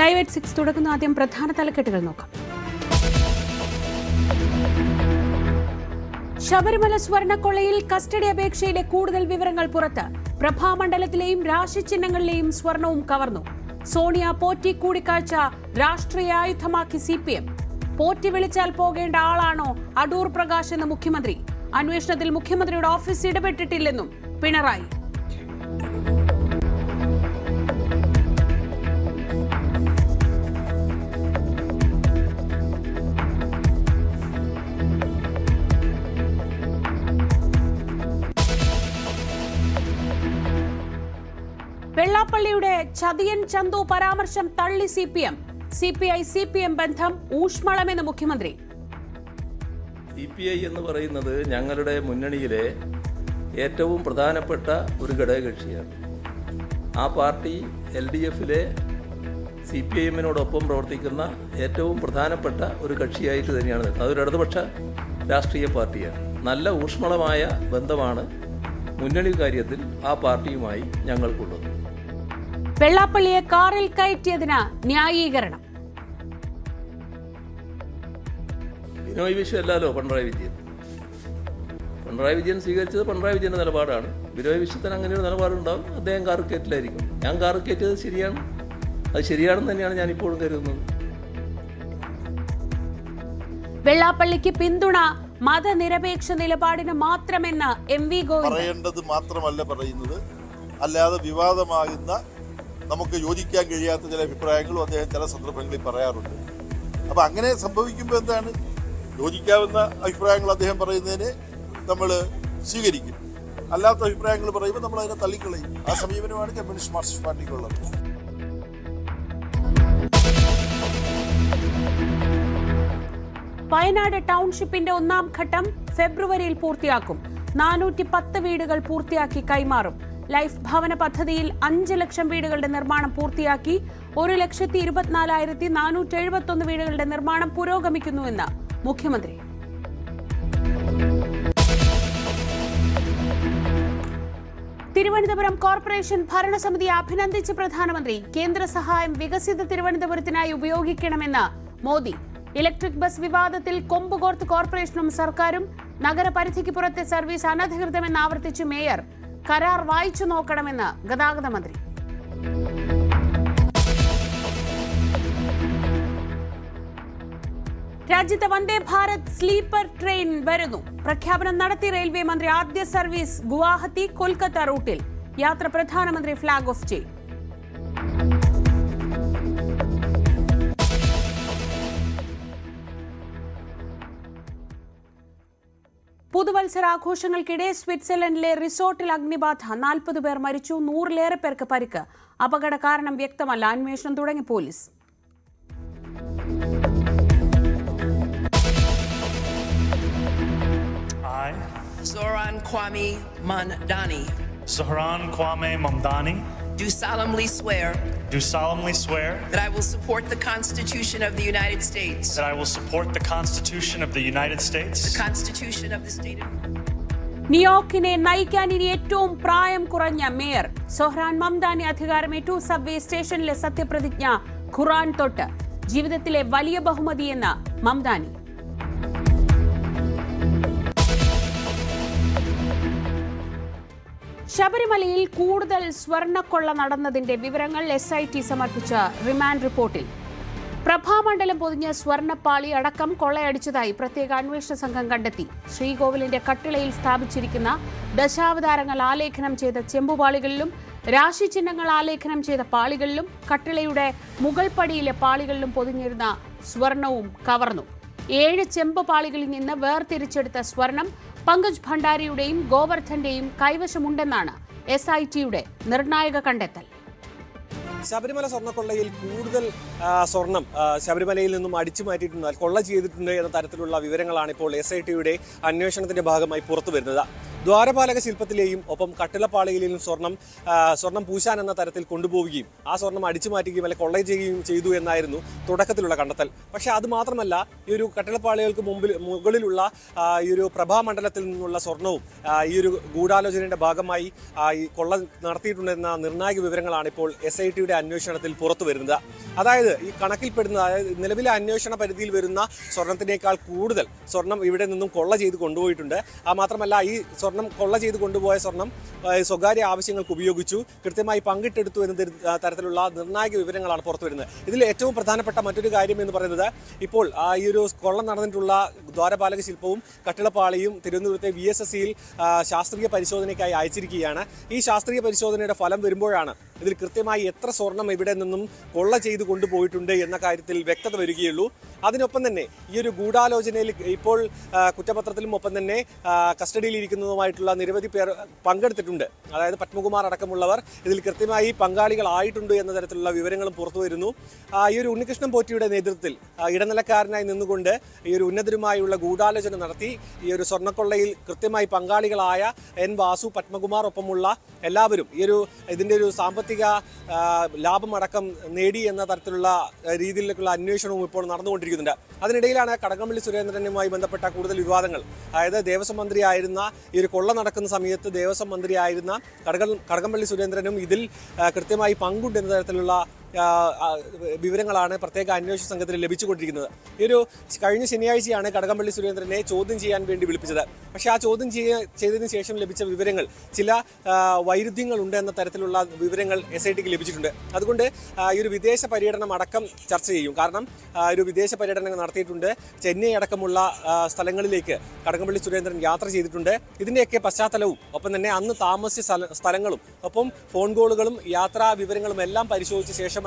Live at 6 തുടങ്ങുന്ന ആദ്യം പ്രധാന തലക്കെട്ടുകൾ നോക്കാം. ശബരിമല സ്വർണ്ണക്കൊള്ളയിൽ കസ്റ്റഡി അപേക്ഷയിലെ കൂടുതൽ വിവരങ്ങൾ പുറത്ത്. പ്രഭാമണ്ഡലത്തിലെയും രാശിചിഹ്നങ്ങളിലെയും സ്വർണവും കവർന്നു. സോണിയ പോറ്റി കൂടിക്കാഴ്ച രാഷ്ട്രീയ ആയുധമാക്കി CPM. പോറ്റി വിളിച്ചാൽ പോകേണ്ട ആളാണോ അടൂർ പ്രകാശ് എന്ന് മുഖ്യമന്ത്രി. അന്വേഷണത്തിൽ മുഖ്യമന്ത്രിയുടെ ഓഫീസ് ഇടപെട്ടിട്ടില്ലെന്നും പിണറായി. വെള്ളാപ്പള്ളിയുടെ ചതിയൻ ചന്തു പരാമർശം തള്ളി CPM. CPI-CPM ബന്ധം ഊഷ്മളമെന്ന് മുഖ്യമന്ത്രി. CPI എന്ന് പറയുന്നത് ഞങ്ങളുടെ മുന്നണിയിലെ ഏറ്റവും പ്രധാനപ്പെട്ട ഒരു ഘടകകക്ഷിയാണ്. ആ പാർട്ടി LDFിലെ CPIM-നോടൊപ്പം പ്രവർത്തിക്കുന്ന ഏറ്റവും പ്രധാനപ്പെട്ട ഒരു കക്ഷിയായിട്ട് തന്നെയാണ്. അതൊരു ഇടതുപക്ഷ രാഷ്ട്രീയ പാർട്ടിയാണ്. നല്ല ഊഷ്മളമായ ബന്ധമാണ് മുന്നണി കാര്യത്തിൽ ആ പാർട്ടിയുമായി ഞങ്ങൾക്കുള്ളത്. വെള്ളാപ്പള്ളിയെ കാറിൽ കയറ്റിയതിന് ന്യായീകരണം. ബിനോയ് വിശ്വം അല്ലല്ലോ പിണറായി വിജയൻ. പിണറായി വിജയൻ സ്വീകരിച്ചത് പിണറായി വിജയന്റെ നിലപാടാണ്. ബിനോയ് വിശ്വത്തിന് അങ്ങനെ ഒരു നിലപാടുണ്ടാവും. അദ്ദേഹം കാർ കയറ്റിലായിരിക്കും. ഞാൻ കാർ കയറ്റിയത് ശരിയാണ്. അത് ശരിയാണെന്ന് തന്നെയാണ് ഞാൻ ഇപ്പോഴും കരുതുന്നത്. വെള്ളാപ്പള്ളിക്ക് പിന്തുണ മതനിരപേക്ഷ നിലപാടിന് മാത്രമെന്ന് MV ഗോവിന്ദൻ. പറയേണ്ടത് മാത്രമല്ല പറയുന്നത്, അല്ലാതെ വിവാദമാകുന്ന നമുക്ക് യോജിക്കാൻ കഴിയാത്ത ചില അഭിപ്രായങ്ങളും അദ്ദേഹം ചില സന്ദർഭങ്ങളിൽ പറയാറുണ്ട്. അപ്പം അങ്ങനെ സംഭവിക്കുമ്പോൾ എന്താണ്, യോജിക്കാവുന്ന അഭിപ്രായങ്ങൾ അദ്ദേഹം പറയുന്നതിനെ നമ്മൾ സ്വീകരിക്കും, അല്ലാത്ത അഭിപ്രായങ്ങൾ പറയുമ്പോൾ നമ്മൾ അതിനെ തള്ളിക്കളയും. ആ സമീപനമാണ് കമ്മ്യൂണിസ്റ്റ് മാർക്സിസ്റ്റ് പാർട്ടിക്കുള്ളത്. വയനാട് ടൗൺഷിപ്പിന്റെ 1ാം ഘട്ടം ഫെബ്രുവരിയിൽ പൂർത്തിയാക്കും. 410 വീടുകൾ പൂർത്തിയാക്കി കൈമാറും. ലൈഫ് ഭവന പദ്ധതിയിൽ 5 ലക്ഷം വീടുകളുടെ നിർമ്മാണം പൂർത്തിയാക്കി. 1,24,471 വീടുകളുടെ നിർമ്മാണം പുരോഗമിക്കുന്നുവെന്ന് മുഖ്യമന്ത്രി. തിരുവനന്തപുരം കോർപ്പറേഷൻ ഭരണസമിതിയെ അഭിനന്ദിച്ച് പ്രധാനമന്ത്രി. കേന്ദ്ര സഹായം വികസിത തിരുവനന്തപുരത്തിനായി ഉപയോഗിക്കണമെന്ന് മോദി. ഇലക്ട്രിക് ബസ് വിവാദത്തിൽ കൊമ്പുകോർത്ത് കോർപ്പറേഷനും സർക്കാരും. നഗരപരിധിക്ക് പുറത്തെ സർവീസ് അനധികൃതമെന്ന് ആവർത്തിച്ച് മേയർ. കരാർ വായിച്ചു നോക്കണമെന്ന് ഗതാഗത മന്ത്രി. രാജ്യത്ത് വന്ദേ ഭാരത് സ്ലീപ്പർ ട്രെയിൻ വരുന്നു. പ്രഖ്യാപനം നടത്തി റെയിൽവേ മന്ത്രി. ആദ്യ സർവീസ് ഗുവാഹത്തി കൊൽക്കത്ത റൂട്ടിൽ. യാത്ര പ്രധാനമന്ത്രി ഫ്ളാഗ് ഓഫ് ചെയ്യും. പുതുവത്സരാഘോഷങ്ങൾക്കിടെ സ്വിറ്റ്സർലൻഡിലെ റിസോർട്ടിൽ അഗ്നിബാധ. 40 പേർ മരിച്ചു. 100-ലേറെ പേർക്ക് പരിക്ക്. അപകട കാരണം വ്യക്തമല്ല. അന്വേഷണം തുടങ്ങി police. Zohran Kwame Mamdani. Zohran Kwame Mamdani. Do solemnly swear. Do solemnly swear. That I will support the Constitution of the United States. That I will support the Constitution of the United States. The Constitution of the State of ന്യൂയോർക്കിനെ നയിക്കാൻ ഇനി ഏറ്റവും പ്രായം കുറഞ്ഞ mayor. Zohran Mamdani അധികാരമേറ്റു. Subway സ്റ്റേഷനിലെ സത്യപ്രതിജ്ഞ ഖുറാൻ തൊട്ട്. ജീവിതത്തിലെ വലിയ ബഹുമതിയെന്ന് മംദാനി. ശബരിമലയിൽ കൂടുതൽ സ്വർണ്ണക്കൊള്ള നടന്നതിന്റെ വിവരങ്ങൾ SIT സമർപ്പിച്ച റിമാൻഡ് റിപ്പോർട്ടിൽ. പ്രഭാമണ്ഡലം പൊതിഞ്ഞ സ്വർണ്ണപ്പാളി അടക്കം കൊള്ളയടിച്ചതായി പ്രത്യേക അന്വേഷണ സംഘം കണ്ടെത്തി. ശ്രീകോവിലിന്റെ കട്ടിളയിൽ സ്ഥാപിച്ചിരിക്കുന്ന ദശാവതാരങ്ങൾ ആലേഖനം ചെയ്ത ചെമ്പുപാളികളിലും രാശിചിഹ്നങ്ങൾ ആലേഖനം ചെയ്ത പാളികളിലും കട്ടിളയുടെ മുകൾ പടിയിലെ പാളികളിലും പൊതിഞ്ഞിരുന്ന സ്വർണവും കവർന്നു. 7 ചെമ്പ് പാളികളിൽ നിന്ന് വേർതിരിച്ചെടുത്ത സ്വർണം പങ്കജ് ഭണ്ഡാരിയുടെയും ഗോവർദ്ധന്റെയും കൈവശമുണ്ടെന്നാണ് SITയുടെ നിർണായക കണ്ടെത്തൽ. ശബരിമല സ്വർണ്ണക്കൊള്ളയിൽ കൂടുതൽ സ്വർണം ശബരിമലയിൽ നിന്നും അടിച്ചു മാറ്റിയിട്ടുണ്ട്, കൊള്ള ചെയ്തിട്ടുണ്ട് എന്ന തരത്തിലുള്ള വിവരങ്ങളാണ് ഇപ്പോൾ SITയുടെ അന്വേഷണത്തിന്റെ ഭാഗമായി പുറത്തു വരുന്നത്. ദ്വാരപാലക ശില്പത്തിലെയും ഒപ്പം കട്ടിളപ്പാളിയിലെയും സ്വർണം പൂശാൻ എന്ന തരത്തിൽ കൊണ്ടുപോവുകയും ആ സ്വർണം അടിച്ചു മാറ്റുകയും അല്ലെങ്കിൽ കൊള്ള ചെയ്യുകയും ചെയ്തു എന്നായിരുന്നു തുടക്കത്തിലുള്ള കണ്ടെത്തൽ. പക്ഷേ അത് മാത്രമല്ല, ഈ ഒരു കട്ടിളപ്പാളികൾക്ക് മുകളിലുള്ള ഈ ഒരു പ്രഭാമണ്ഡലത്തിൽ നിന്നുള്ള സ്വർണവും ഈ ഒരു ഗൂഢാലോചനയുടെ ഭാഗമായി ഈ കൊള്ള നടത്തിയിട്ടുണ്ടെന്ന നിർണായക വിവരങ്ങളാണ് ഇപ്പോൾ SITയുടെ അന്വേഷണത്തിൽ പുറത്തു വരുന്നത്. അതായത് ഈ കണക്കിൽപ്പെടുന്ന, അതായത് നിലവിലെ അന്വേഷണ പരിധിയിൽ വരുന്ന സ്വർണത്തിനേക്കാൾ കൂടുതൽ സ്വർണം ഇവിടെ നിന്നും കൊള്ള ചെയ്ത് കൊണ്ടുപോയിട്ടുണ്ട്. ആ മാത്രമല്ല, ഈ സ്വർണം കൊള്ള ചെയ്ത് കൊണ്ടുപോയ സ്വർണം സ്വകാര്യ ആവശ്യങ്ങൾക്ക് ഉപയോഗിച്ചു, കൃത്യമായി പങ്കിട്ടെടുത്തു എന്ന തരത്തിലുള്ള നിർണായക വിവരങ്ങളാണ് പുറത്തു വരുന്നത്. ഇതിൽ ഏറ്റവും പ്രധാനപ്പെട്ട മറ്റൊരു കാര്യം എന്ന് പറയുന്നത്, ഇപ്പോൾ ഈ ഒരു കൊള്ള നടന്നിട്ടുള്ള ദ്വാരപാലക ശില്പവും കട്ടിളപ്പാളിയും തിരുവനന്തപുരത്തെ VSSCയിൽ ശാസ്ത്രീയ പരിശോധനയ്ക്കായി അയച്ചിരിക്കുകയാണ്. ഈ ശാസ്ത്രീയ പരിശോധനയുടെ ഫലം വരുമ്പോഴാണ് ഇതിൽ കൃത്യമായി എത്ര സ്വർണം ഇവിടെ നിന്നും കൊള്ള ചെയ്ത് കൊണ്ടുപോയിട്ടുണ്ട് എന്ന കാര്യത്തിൽ വ്യക്തത വരികയുള്ളൂ. അതിനൊപ്പം തന്നെ ഈ ഒരു ഗൂഢാലോചനയിൽ ഇപ്പോൾ കുറ്റപത്രത്തിലും ഒപ്പം തന്നെ കസ്റ്റഡിയിലിരിക്കുന്നതുമായിട്ടുള്ള നിരവധി പേർ പങ്കെടുത്തിട്ടുണ്ട്. അതായത് പത്മകുമാർ അടക്കമുള്ളവർ ഇതിൽ കൃത്യമായി പങ്കാളികളായിട്ടുണ്ട് എന്ന തരത്തിലുള്ള വിവരങ്ങളും പുറത്തു വരുന്നു. ഈ ഒരു ഉണ്ണികൃഷ്ണൻ പോറ്റിയുടെ നേതൃത്വത്തിൽ ഇടനിലക്കാരനായി നിന്നുകൊണ്ട് ഈ ഒരു ഉന്നതരുമായുള്ള ഗൂഢാലോചന നടത്തി ഈ ഒരു സ്വർണ്ണക്കൊള്ളയിൽ കൃത്യമായി പങ്കാളികളായ N. വാസു, പത്മകുമാർ ഒപ്പമുള്ള എല്ലാവരും ഇതിൻ്റെ ഒരു സാമ്പത്തിക ലാഭമടക്കം നേടി എന്ന തരത്തിലുള്ള രീതിയിലേക്കുള്ള അന്വേഷണവും ഇപ്പോൾ നടന്നുകൊണ്ടിരിക്കുന്നുണ്ട്. അതിനിടയിലാണ് കടകംപള്ളി സുരേന്ദ്രനുമായി ബന്ധപ്പെട്ട കൂടുതൽ വിവാദങ്ങൾ. അതായത് ദേവസ്വം മന്ത്രിയായിരുന്ന ഈ ഒരു കൊള്ള നടക്കുന്ന സമയത്ത് ദേവസ്വം മന്ത്രിയായിരുന്ന കടകംപള്ളി സുരേന്ദ്രനും ഇതിൽ കൃത്യമായി പങ്കുണ്ടെന്ന തരത്തിലുള്ള വിവരങ്ങളാണ് പ്രത്യേക അന്വേഷണ സംഘത്തിന് ലഭിച്ചുകൊണ്ടിരിക്കുന്നത്. ഈ ഒരു കഴിഞ്ഞ ശനിയാഴ്ചയാണ് കടകംപള്ളി സുരേന്ദ്രനെ ചോദ്യം ചെയ്യാൻ വേണ്ടി വിളിപ്പിച്ചത്. പക്ഷേ ആ ചോദ്യം ചെയ്തതിന് ശേഷം ലഭിച്ച വിവരങ്ങൾ ചില വൈരുദ്ധ്യങ്ങളുണ്ട് എന്ന തരത്തിലുള്ള വിവരങ്ങൾ SITക്ക് ലഭിച്ചിട്ടുണ്ട്. അതുകൊണ്ട് ഈ ഒരു വിദേശ പര്യടനം അടക്കം ചർച്ച ചെയ്യും. കാരണം ഒരു വിദേശ പര്യടനം നടത്തിയിട്ടുണ്ട്. ചെന്നൈ അടക്കമുള്ള സ്ഥലങ്ങളിലേക്ക് കടകംപള്ളി സുരേന്ദ്രൻ യാത്ര ചെയ്തിട്ടുണ്ട്. ഇതിൻ്റെയൊക്കെ പശ്ചാത്തലവും ഒപ്പം തന്നെ അന്ന് താമസിച്ച സ്ഥലങ്ങളും ഒപ്പം ഫോൺ കോളുകളും യാത്രാ വിവരങ്ങളും എല്ലാം പരിശോധിച്ച ശേഷമായിരിക്കും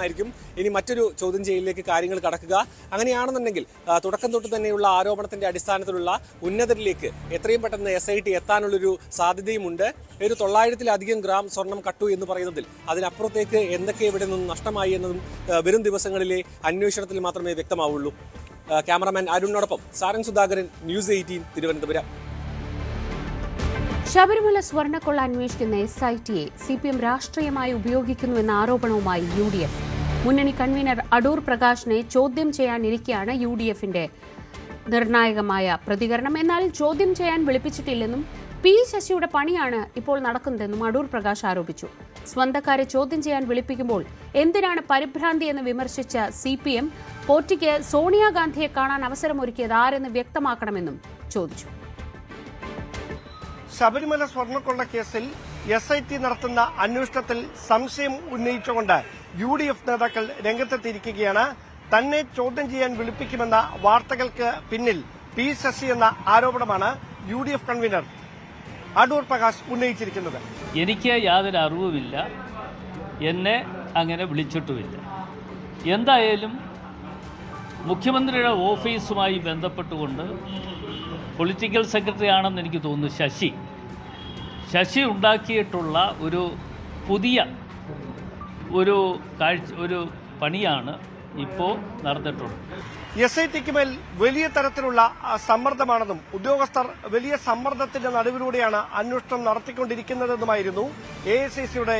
ഇനി മറ്റൊരു ചോദ്യം ചെയ്യലിലേക്ക് കാര്യങ്ങൾ കടക്കുക. അങ്ങനെയാണെന്നുണ്ടെങ്കിൽ തുടക്കം തൊട്ട് തന്നെയുള്ള ആരോപണത്തിന്റെ അടിസ്ഥാനത്തിലുള്ള ഉന്നതരിലേക്ക് എത്രയും പെട്ടെന്ന് SIT എത്താനുള്ളൊരു സാധ്യതയുമുണ്ട്. ഒരു 900-ലധികം ഗ്രാം സ്വർണം കട്ടു എന്ന് പറയുന്നതിൽ അതിനപ്പുറത്തേക്ക് എന്തൊക്കെ ഇവിടെ നിന്നും നഷ്ടമായി എന്നതും വരും ദിവസങ്ങളിലെ അന്വേഷണത്തിൽ മാത്രമേ വ്യക്തമാവുള്ളൂ. ക്യാമറമാൻ അരുണിനോടൊപ്പം സാരംഗ് സുധാകരൻ, News 18, തിരുവനന്തപുരം. ശബരിമല സ്വർണ്ണക്കൊള്ള അന്വേഷിക്കുന്ന SITയെ CPM രാഷ്ട്രീയമായി ഉപയോഗിക്കുന്നുവെന്ന ആരോപണവുമായി UDF. മുന്നണി കൺവീനർ അടൂർ പ്രകാശിനെ ചോദ്യം ചെയ്യാനിരിക്കെയാണ് UDFന്റെ നിർണായകമായ പ്രതികരണം. എന്നാൽ ചോദ്യം ചെയ്യാൻ വിളിപ്പിച്ചിട്ടില്ലെന്നും P. ശശിയുടെ പണിയാണ് ഇപ്പോൾ നടക്കുന്നതെന്നും അടൂർ പ്രകാശ് ആരോപിച്ചു. സ്വന്തക്കാരെ ചോദ്യം ചെയ്യാൻ വിളിപ്പിക്കുമ്പോൾ എന്തിനാണ് പരിഭ്രാന്തി എന്ന് വിമർശിച്ച CPM പോറ്റിക്ക് സോണിയാഗാന്ധിയെ കാണാൻ അവസരമൊരുക്കിയത് ആരെന്ന് വ്യക്തമാക്കണമെന്നും ചോദിച്ചു. ശബരിമല സ്വർണ്ണക്കൊള്ള കേസിൽ SIT നടത്തുന്ന അന്വേഷണത്തിൽ സംശയം ഉന്നയിച്ചുകൊണ്ട് UDF നേതാക്കൾ രംഗത്തെത്തിയിരിക്കുകയാണ്. തന്നെ ചോദ്യം ചെയ്യാൻ വിളിപ്പിക്കുമെന്ന വാർത്തകൾക്ക് പിന്നിൽ P. ശശി എന്ന ആരോപണമാണ് UDF കൺവീനർ അടൂർ പ്രകാശ് ഉന്നയിച്ചിരിക്കുന്നത്. എനിക്ക് യാതൊരു അറിവുമില്ല, എന്നെ അങ്ങനെ വിളിച്ചിട്ടുമില്ല. എന്തായാലും മുഖ്യമന്ത്രിയുടെ ഓഫീസുമായി ബന്ധപ്പെട്ടുകൊണ്ട് പൊളിറ്റിക്കൽ സെക്രട്ടറി ആണെന്ന് എനിക്ക് തോന്നുന്നു ശശി ഉണ്ടാക്കിയിട്ടുള്ള ഒരു പുതിയ ഒരു പണിയാണ് ഇപ്പോൾ നടന്നിട്ടുള്ളത്. SITക്ക് മേൽ വലിയ തരത്തിലുള്ള സമ്മർദ്ദമാണെന്നും ഉദ്യോഗസ്ഥർ വലിയ സമ്മർദ്ദത്തിന്റെ നടുവിലൂടെയാണ് അന്വേഷണം നടത്തിക്കൊണ്ടിരിക്കുന്നതെന്നുമായിരുന്നു AICCയുടെ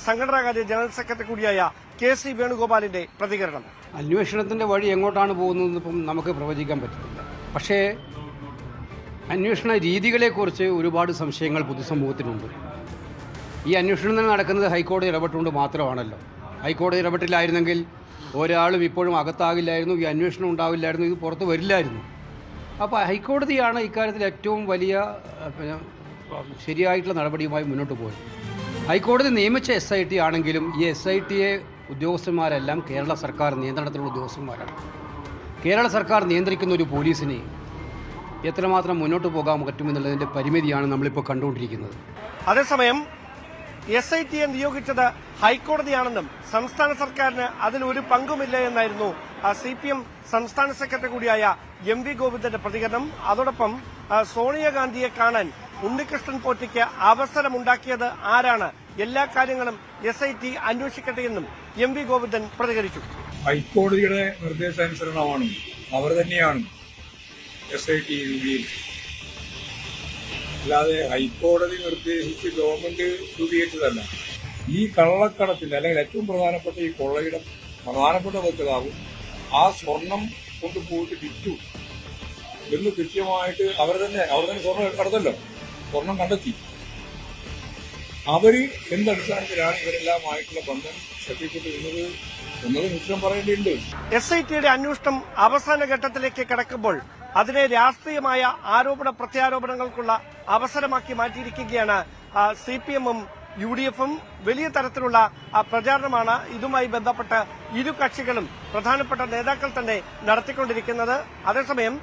സംഘടനാകാര്യ ജനറൽ സെക്രട്ടറി കൂടിയായ KC വേണുഗോപാലിന്റെ പ്രതികരണം. അന്വേഷണത്തിന്റെ വഴി എങ്ങോട്ടാണ് പോകുന്നതെന്ന് ഇപ്പം നമുക്ക് പ്രവചിക്കാൻ പറ്റുന്നില്ല. പക്ഷേ അന്വേഷണ രീതികളെക്കുറിച്ച് ഒരുപാട് സംശയങ്ങൾ പൊതുസമൂഹത്തിനുണ്ട്. ഈ അന്വേഷണം നടക്കുന്നത് ഹൈക്കോടതി ഇടപെട്ടുകൊണ്ട് മാത്രമാണല്ലോ. ഹൈക്കോടതി ഇടപെട്ടില്ലായിരുന്നെങ്കിൽ ഒരാളും ഇപ്പോഴും അകത്താകില്ലായിരുന്നു, ഈ അന്വേഷണം ഉണ്ടാവില്ലായിരുന്നു, ഇത് പുറത്തു വരില്ലായിരുന്നു. അപ്പോൾ ഹൈക്കോടതിയാണ് ഇക്കാര്യത്തിൽ ഏറ്റവും വലിയ ശരിയായിട്ടുള്ള നടപടിയുമായി മുന്നോട്ട് പോയത്. ഹൈക്കോടതി നിയമിച്ച SIT ആണെങ്കിലും ഈ SITയെ ഉദ്യോഗസ്ഥന്മാരെല്ലാം കേരള സർക്കാർ നിയന്ത്രണത്തിലുള്ള ഉദ്യോഗസ്ഥന്മാരാണ്. കേരള സർക്കാർ നിയന്ത്രിക്കുന്ന ഒരു പോലീസിനെ എത്രമാത്രം മുന്നോട്ട് പോകാൻ പറ്റുമെന്നുള്ളതിൻ്റെ പരിമിതിയാണ് നമ്മളിപ്പോൾ കണ്ടുകൊണ്ടിരിക്കുന്നത്. അതേസമയം SITയെ നിയോഗിച്ചത് ഹൈക്കോടതിയാണെന്നും സംസ്ഥാന സർക്കാരിന് അതിൽ ഒരു പങ്കുമില്ല എന്നായിരുന്നു CPM സംസ്ഥാന സെക്രട്ടറി കൂടിയായ MV ഗോവിന്ദന്റെ പ്രതികരണം. അതോടൊപ്പം സോണിയാഗാന്ധിയെ കാണാൻ ഉണ്ണികൃഷ്ണൻ പോറ്റിക്ക് അവസരമുണ്ടാക്കിയത് ആരാണ്, എല്ലാ കാര്യങ്ങളും SIT അന്വേഷിക്കട്ടെയെന്നും MV ഗോവിന്ദൻ പ്രതികരിച്ചു. ഹൈക്കോടതിയുടെ നിർദ്ദേശാനുസരണമാണ് അവർ തന്നെയാണ് SIT രൂപീകരിച്ചത്. അല്ലാതെ ഹൈക്കോടതി നിർദ്ദേശിച്ച് ഗവൺമെന്റ് രൂപീകരിച്ചതല്ല. ഈ കള്ളക്കടത്തിന്റെ അല്ലെങ്കിൽ ഏറ്റവും പ്രധാനപ്പെട്ട ഈ കൊള്ളയുടെ പ്രധാനപ്പെട്ട വക്താവും ആ സ്വർണം കൊണ്ടുപോയിട്ട് വിറ്റു എന്ന് കൃത്യമായിട്ട് അവർ തന്നെ സ്വർണം കടത്തല്ലോ, സ്വർണം കണ്ടെത്തി. അവര് എന്തടിസ്ഥാനത്തിലാണ് ഇവരെല്ലാമായിട്ടുള്ള ബന്ധം ശക്തിപ്പെട്ടു എന്നത് മിശ്രം പറയേണ്ടിയുണ്ട്. SITയുടെ അന്വേഷണം അവസാന ഘട്ടത്തിലേക്ക് കടക്കുമ്പോൾ അതിനെ രാഷ്ട്രീയമായ ആരോപണ പ്രത്യാരോപണങ്ങൾക്കുള്ള അവസരമാക്കി മാറ്റിയിരിക്കുകയാണ് CPM-ഉം UDF-ഉം. വലിയ തരത്തിലുള്ള പ്രചാരണമാണ് ഇതുമായി ബന്ധപ്പെട്ട് ഇരു കക്ഷികളും പ്രധാനപ്പെട്ട നേതാക്കൾ തന്നെ നടത്തിക്കൊണ്ടിരിക്കുന്നത്. അതേസമയം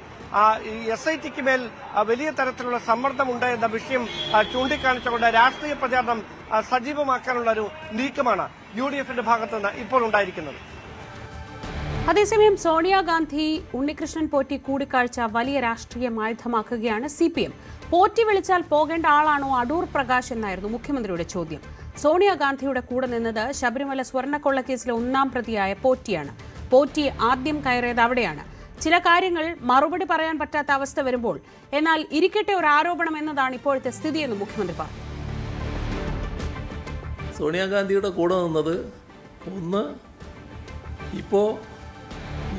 SITക്ക് മേൽ വലിയ തരത്തിലുള്ള സമ്മർദ്ദമുണ്ട് എന്ന വിഷയം ചൂണ്ടിക്കാണിച്ചുകൊണ്ട് രാഷ്ട്രീയ പ്രചാരണം സജീവമാക്കാനുള്ള ഒരു നീക്കമാണ് UDF-ന്റെ ഭാഗത്തുനിന്ന് ഇപ്പോൾ ഉണ്ടായിരിക്കുന്നത്. അതേസമയം സോണിയാഗാന്ധി ഉണ്ണികൃഷ്ണൻ പോറ്റി കൂടിക്കാഴ്ച വലിയ രാഷ്ട്രീയ ആയുധമാക്കുകയാണ് CPM. പോറ്റി വിളിച്ചാൽ പോകേണ്ട ആളാണോ അടൂർ പ്രകാശ് എന്നായിരുന്നു മുഖ്യമന്ത്രിയുടെ ചോദ്യം. സോണിയാഗാന്ധിയുടെ കൂടെ നിന്നത് ശബരിമല സ്വർണ്ണക്കൊള്ളക്കേസിലെ 1-ാം പ്രതിയായ പോറ്റിയാണ്. പോറ്റി ആദ്യം കയറിയത് അവിടെയാണ്. ചില കാര്യങ്ങൾ മറുപടി പറയാൻ പറ്റാത്ത അവസ്ഥ വരുമ്പോൾ എന്നാൽ ഇരിക്കട്ടെ ഒരു ആരോപണം എന്നതാണ് ഇപ്പോഴത്തെ സ്ഥിതിയെന്ന് മുഖ്യമന്ത്രി പറഞ്ഞു. സോണിയാഗാന്ധിയുടെ കൂടെ നിന്നത് ഒന്ന്, ഇപ്പോൾ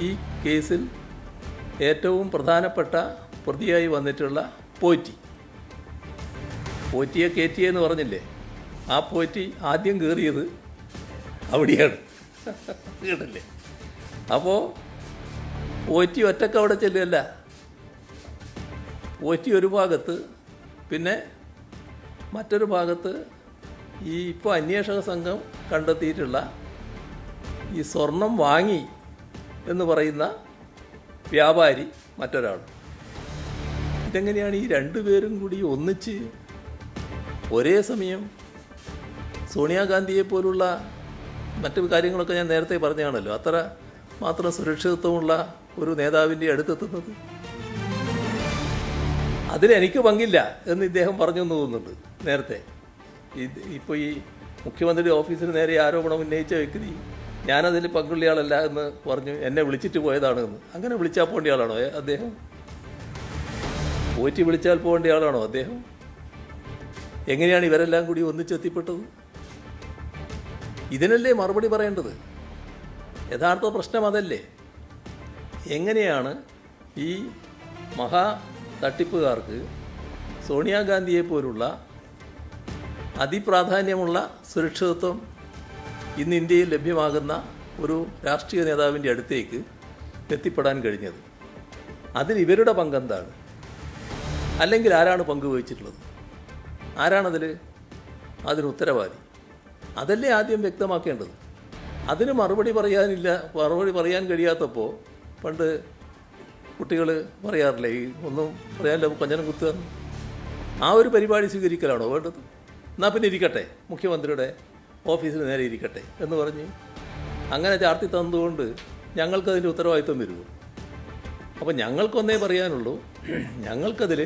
ഈ കേസിൽ ഏറ്റവും പ്രധാനപ്പെട്ട പ്രതിയായി വന്നിട്ടുള്ള പോറ്റിയെ കയറ്റിയെന്ന് പറഞ്ഞില്ലേ, ആ പോറ്റി ആദ്യം കയറിയത് അവിടെയാണ് കേട്ടല്ലേ. അപ്പോൾ പോറ്റി ഒറ്റക്ക് അവിടെ ചെല്ലുകയല്ല, പോറ്റി ഒരു ഭാഗത്ത്, പിന്നെ മറ്റൊരു ഭാഗത്ത് ഈ ഇപ്പോൾ അന്വേഷക സംഘം കണ്ടെത്തിയിട്ടുള്ള ഈ സ്വർണം വാങ്ങി എന്ന് പറയുന്ന വ്യാപാരി മറ്റൊരാൾ. ഇതെങ്ങനെയാണ് ഈ രണ്ടുപേരും കൂടി ഒന്നിച്ച് ഒരേ സമയം സോണിയാഗാന്ധിയെ പോലുള്ള മറ്റു കാര്യങ്ങളൊക്കെ ഞാൻ നേരത്തെ പറഞ്ഞാണല്ലോ, അത്ര മാത്രം സുരക്ഷിതത്വമുള്ള ഒരു നേതാവിൻ്റെ അടുത്തെത്തുന്നത്? അതിലെനിക്ക് പങ്കില്ല എന്ന് ഇദ്ദേഹം പറഞ്ഞു എന്ന് തോന്നുന്നുണ്ട് നേരത്തെ. ഇപ്പോൾ ഈ മുഖ്യമന്ത്രിയുടെ ഓഫീസിന് നേരെ ആരോപണം ഉന്നയിച്ച വ്യക്തി ഞാനതിൽ പങ്കുള്ളയാളല്ല എന്ന് പറഞ്ഞു എന്നെ വിളിച്ചിട്ട് പോയതാണ് എന്ന്. അങ്ങനെ വിളിച്ചാൽ പോകേണ്ട ആളാണോ അദ്ദേഹം? പോറ്റി വിളിച്ചാൽ പോകേണ്ട ആളാണോ അദ്ദേഹം? എങ്ങനെയാണ് ഇവരെല്ലാം കൂടി ഒന്നിച്ചെത്തിപ്പെട്ടത്? ഇതിനല്ലേ മറുപടി പറയേണ്ടത്? യഥാർത്ഥ പ്രശ്നം അതല്ലേ? എങ്ങനെയാണ് ഈ മഹാ തട്ടിപ്പുകാർക്ക് സോണിയാഗാന്ധിയെ പോലുള്ള അതിപ്രാധാന്യമുള്ള സുരക്ഷിതത്വം ഇന്ന് ഇന്ത്യയിൽ ലഭ്യമാകുന്ന ഒരു രാഷ്ട്രീയ നേതാവിൻ്റെ അടുത്തേക്ക് എത്തിപ്പെടാൻ കഴിഞ്ഞത്? അതിന് ഇവരുടെ പങ്കെന്താണ്? അല്ലെങ്കിൽ ആരാണ് പങ്കുവഹിച്ചിട്ടുള്ളത്? അതിന് ഉത്തരവാദി? അതല്ലേ ആദ്യം വ്യക്തമാക്കേണ്ടത്. അതിന് മറുപടി പറയാൻ കഴിയാത്തപ്പോൾ പണ്ട് കുട്ടികൾ പറയാറില്ലേ, ഈ ഒന്നും പറയാനില്ല കൊഞ്ഞനം കുത്തുക, ആ ഒരു പരിപാടി സ്വീകരിക്കലാണോ വേണ്ടത്? എന്നാൽ പിന്നെ ഇരിക്കട്ടെ, മുഖ്യമന്ത്രിയുടെ ഓഫീസിന് നേരെ ഇരിക്കട്ടെ എന്ന് പറഞ്ഞ് അങ്ങനെ ചാർത്തി തന്നതുകൊണ്ട് ഞങ്ങൾക്കതിൻ്റെ ഉത്തരവാദിത്വം വരുമോ? അപ്പോൾ ഞങ്ങൾക്കൊന്നേ പറയാനുള്ളൂ, ഞങ്ങൾക്കതിൽ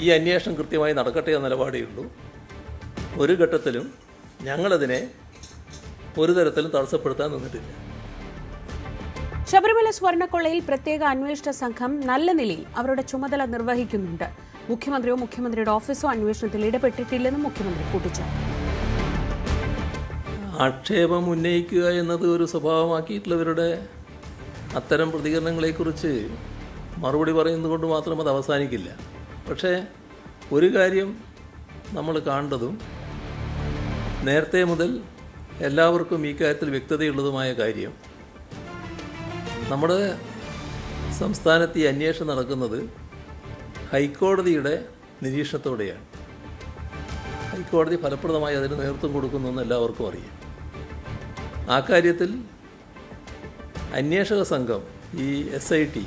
ഈ അന്വേഷണം കൃത്യമായി നടക്കട്ടെ എന്ന നിലപാടേ ഉള്ളൂ. ഒരു ഘട്ടത്തിലും ഞങ്ങളതിനെ ഒരു തരത്തിലും തടസ്സപ്പെടുത്താൻ നിന്നിട്ടില്ല. ശബരിമല സ്വർണ്ണക്കൊള്ളയിൽ പ്രത്യേക അന്വേഷണ സംഘം നല്ല നിലയിൽ അവരുടെ ചുമതല നിർവഹിക്കുന്നുണ്ട്. മുഖ്യമന്ത്രിയോ മുഖ്യമന്ത്രിയുടെ ഓഫീസോ അന്വേഷണത്തിൽ ഇടപെട്ടിട്ടില്ലെന്നും മുഖ്യമന്ത്രി കൂട്ടിച്ചേർത്തു. ആക്ഷേപം ഉന്നയിക്കുക എന്നത് ഒരു സ്വഭാവമാക്കിയിട്ടുള്ളവരുടെ അത്തരം പ്രതികരണങ്ങളെക്കുറിച്ച് മറുപടി പറയുന്നത് കൊണ്ട് മാത്രം അത് അവസാനിക്കില്ല. പക്ഷേ ഒരു കാര്യം നമ്മൾ കാണേണ്ടതും നേരത്തെ മുതൽ എല്ലാവർക്കും ഈ കാര്യത്തിൽ വ്യക്തതയുള്ളതുമായ കാര്യം, നമ്മുടെ സംസ്ഥാനത്ത് ഈ അന്വേഷണം നടക്കുന്നത് ഹൈക്കോടതിയുടെ നിരീക്ഷണത്തോടെയാണ്. ഹൈക്കോടതി ഫലപ്രദമായി അതിന് നേതൃത്വം കൊടുക്കുന്നുവെന്ന് എല്ലാവർക്കും അറിയാം. ആ കാര്യത്തിൽ അന്വേഷക സംഘം, ഈ SIT,